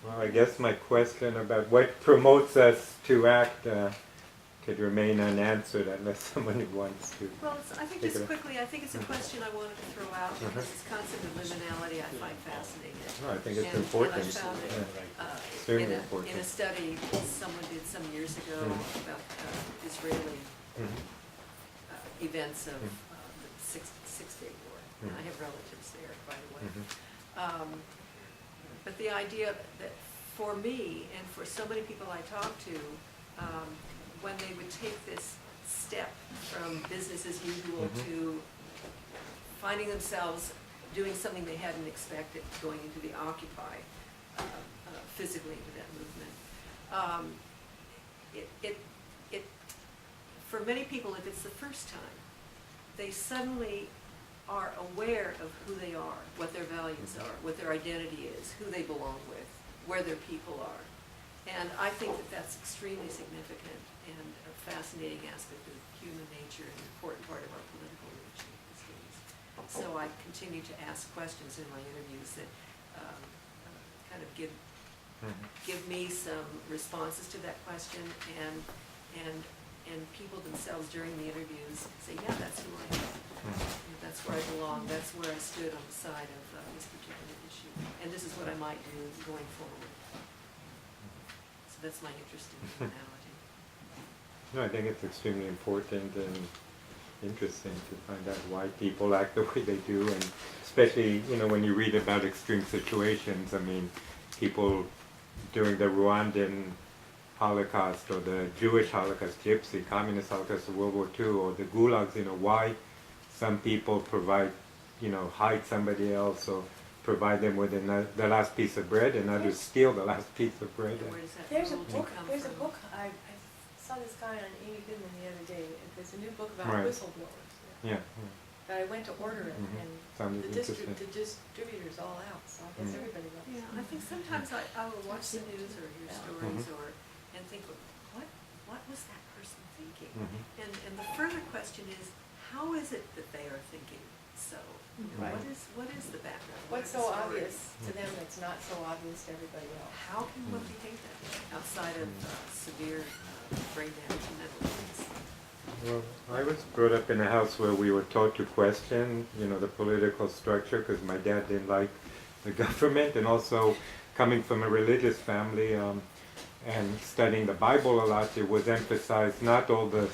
Well, I guess my question about what promotes us to act could remain unanswered unless someone wants to. Well, I think take just it up. quickly, I think it's a question I wanted to throw out, because this concept of liminality I find fascinating. No, I think it's And important. I found it, Extremely in important. a study someone did some years ago about Israeli events of the Six-Day War. And I have relatives there, by the way. But the idea that for me and for so many people I talk to, when they would take this step from business as usual to finding themselves doing something they hadn't expected, going into the Occupy, physically into that movement. For many people, if it's the first time, they suddenly are aware of who they are, what their values are, what their identity is, who they belong with, where their people are. And I think that that's extremely significant and a fascinating aspect of human nature and an important part of our political reaching these days. So I continue to ask questions in my interviews that kind of give me some responses to that question, and people themselves during the interviews say, yeah, that's who I am. That's where I belong. That's where I stood on the side of this particular issue. And this is what I might do going forward. So that's my interest in criminality. No, I think it's extremely important and interesting to find out why people act the way they do, and especially, when you read about extreme situations. I mean, people during the Rwandan Holocaust or the Jewish Holocaust, Gypsy, Communist Holocaust of World War II, or the gulags, why some people provide, hide somebody else or provide them with the last piece of bread, and others steal the last piece of bread. There's a book. I saw this guy on Amy Goodman the other day. There's a new book about whistleblowers. Yeah. But I went to order it, and the distributor's all out, so I guess everybody loves it. Yeah, I think sometimes I will watch the news or hear stories and think, what was that person thinking? And the further question is, how is it that they are thinking so? What is the background? What's so obvious to them that's not so obvious to everybody else? How can one behave that way outside of severe brain damage and mental illness? Well, I was brought up in a house where we were taught to question, the political structure, because my dad didn't like the government, and also coming from a religious family and studying the Bible a lot, it was emphasized not all the,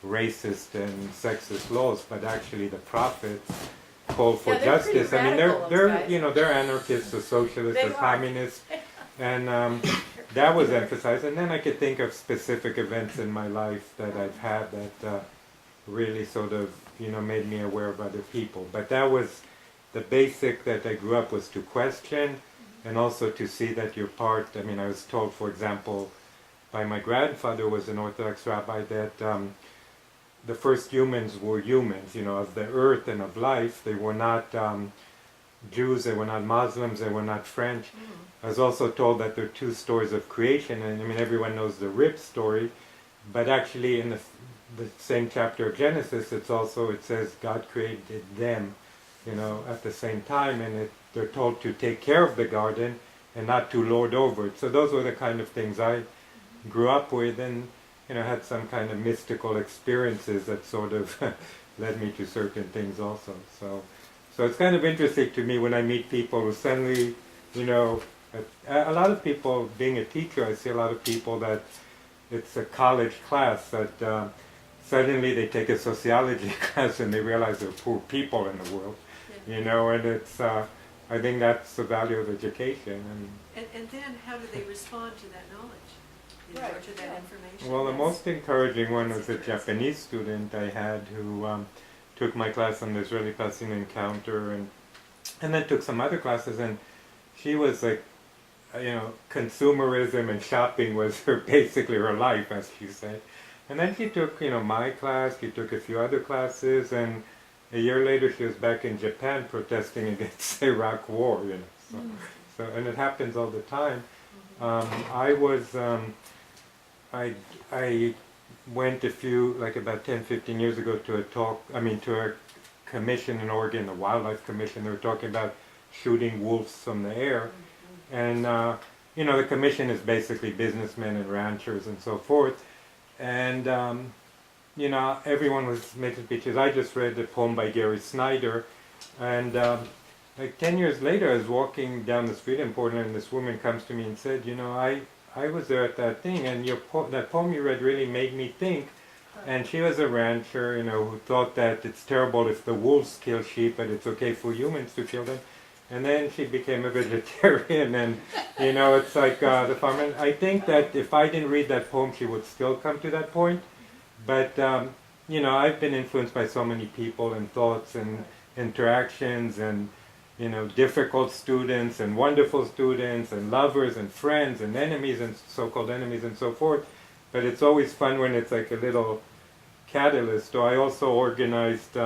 racist and sexist laws, but actually the prophets called for justice. I mean, they're anarchists or socialists or communists, and that was emphasized. And then I could think of specific events in my life that I've had that really sort of, made me aware of other people. But that was the basic that I grew up, was to question, and also to see that you're part. I mean, I was told, for example, by my grandfather, who was an Orthodox rabbi, that the first humans were humans, of the earth and of life. They were not Jews, they were not Muslims, they were not French. I was also told that there are two stories of creation, and I mean, everyone knows the rib story, but actually in the same chapter of Genesis, it says God created them, at the same time, and they're told to take care of the garden and not to lord over it. So those were the kind of things I grew up with, and had some kind of mystical experiences that sort of led me to certain things also. So it's kind of interesting to me when I meet people who suddenly, a lot of people, being a teacher, I see a lot of people that it's a college class that suddenly they take a sociology class and they realize there are poor people in the world, and it's, I think that's the value of education. And then how do they respond to that knowledge? Or to that information? Well, the most encouraging one was a Japanese student I had who took my class on the Israeli-Palestinian encounter, and then took some other classes, and she was like, consumerism and shopping was basically her life, as she said. And then she took, my class, she took a few other classes, and a year later she was back in Japan protesting against the Iraq war, So, and it happens all the time. I went about 10, 15 years ago to a commission in Oregon, the Wildlife Commission. They were talking about shooting wolves from the air. And, the commission is basically businessmen and ranchers and so forth. And you know, everyone was making speeches. I just read a poem by Gary Snyder, and like 10 years later, I was walking down the street in Portland, and this woman comes to me and said, you know, I was there at that thing, and that poem you read really made me think. And she was a rancher, you know, who thought that it's terrible if the wolves kill sheep, but it's okay for humans to kill them. And then she became a vegetarian, and you know, it's like the farmer. I think that if I didn't read that poem, she would still come to that point. But you know, I've been influenced by so many people and thoughts and interactions, and you know, difficult students and wonderful students and lovers and friends and enemies and so-called enemies and so forth. But it's always fun when it's like a little catalyst. So I also organized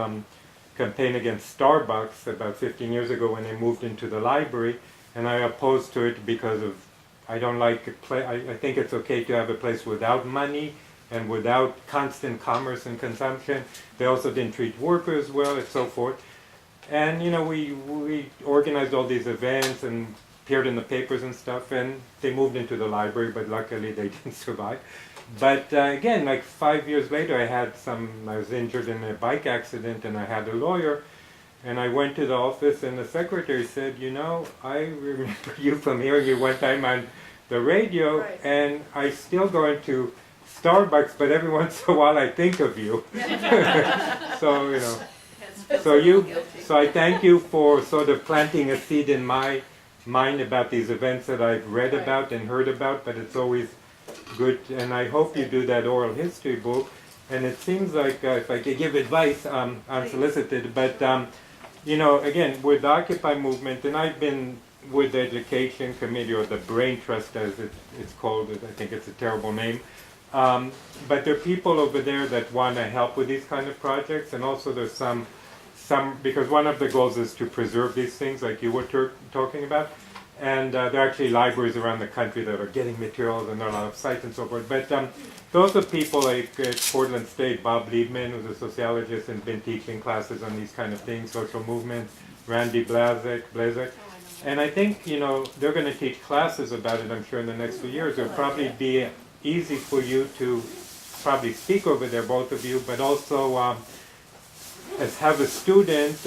campaign against Starbucks about 15 years ago when they moved into the library, and I opposed to it because of I don't like I think it's okay to have a place without money and without constant commerce and consumption. They also didn't treat workers well and so forth. And you know, we organized all these events and appeared in the papers and stuff, and they moved into the library, but luckily they didn't survive. But again, like 5 years later, I was injured in a bike accident, and I had a lawyer, and I went to the office, and the secretary said, you know, I remember you from hearing you one time on the radio, right. And I still go into Starbucks, but every once in a while I think of you. So, you know, so I thank you for sort of planting a seed in my mind about these events that I've read about and heard about, but it's always good, and I hope you do that oral history book. And it seems like, if I could give advice, unsolicited, but you know, again, with the Occupy movement, and I've been with the Education Committee, or the Brain Trust as it's called, I think it's a terrible name, but there are people over there that want to help with these kind of projects, and also there's some, because one of the goals is to preserve these things like you were talking about. And there are actually libraries around the country that are getting materials, and there are a lot of sites and so forth. But those are people like at Portland State, Bob Liebman, who's a sociologist and been teaching classes on these kind of things, social movements, Randy Blazek. And I think, you know, they're going to teach classes about it, I'm sure, in the next few years. It'll probably be easy for you to probably speak over there, both of you, but also as have a student,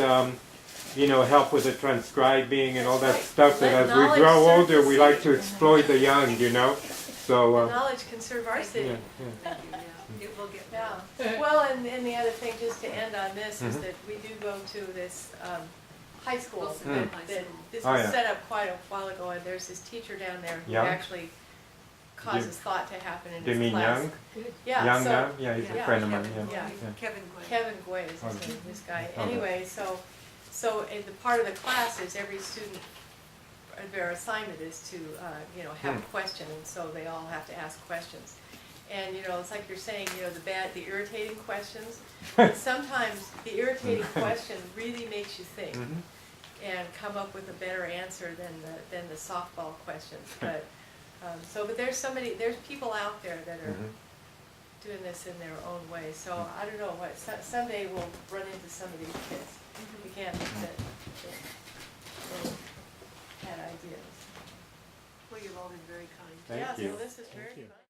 you know, help with the transcribing and all that stuff that as we grow older, we like to exploit the young, you know. So knowledge can serve our city. Yeah. It will get Well, and the other thing, just to end on this, is that we do go to this high school. This was set up quite a while ago, and there's this teacher down there who actually causes thought to happen in his class. Young? Yeah, Young so, now? Yeah, he's a friend of mine. Yeah. Kevin Gway is his name, this guy. Okay. Anyway, so in the part of the class is every student, their assignment is to, you know, have a question, and so they all have to ask questions. And, you know, it's like you're saying, you know, the irritating questions. But sometimes the irritating question really makes you think and come up with a better answer than the softball questions. But but there's people out there that are doing this in their own way. So I don't know someday we'll run into some of these kids. We can't that had ideas. Well, you've all been very kind. Thank you. Well, this is very fun.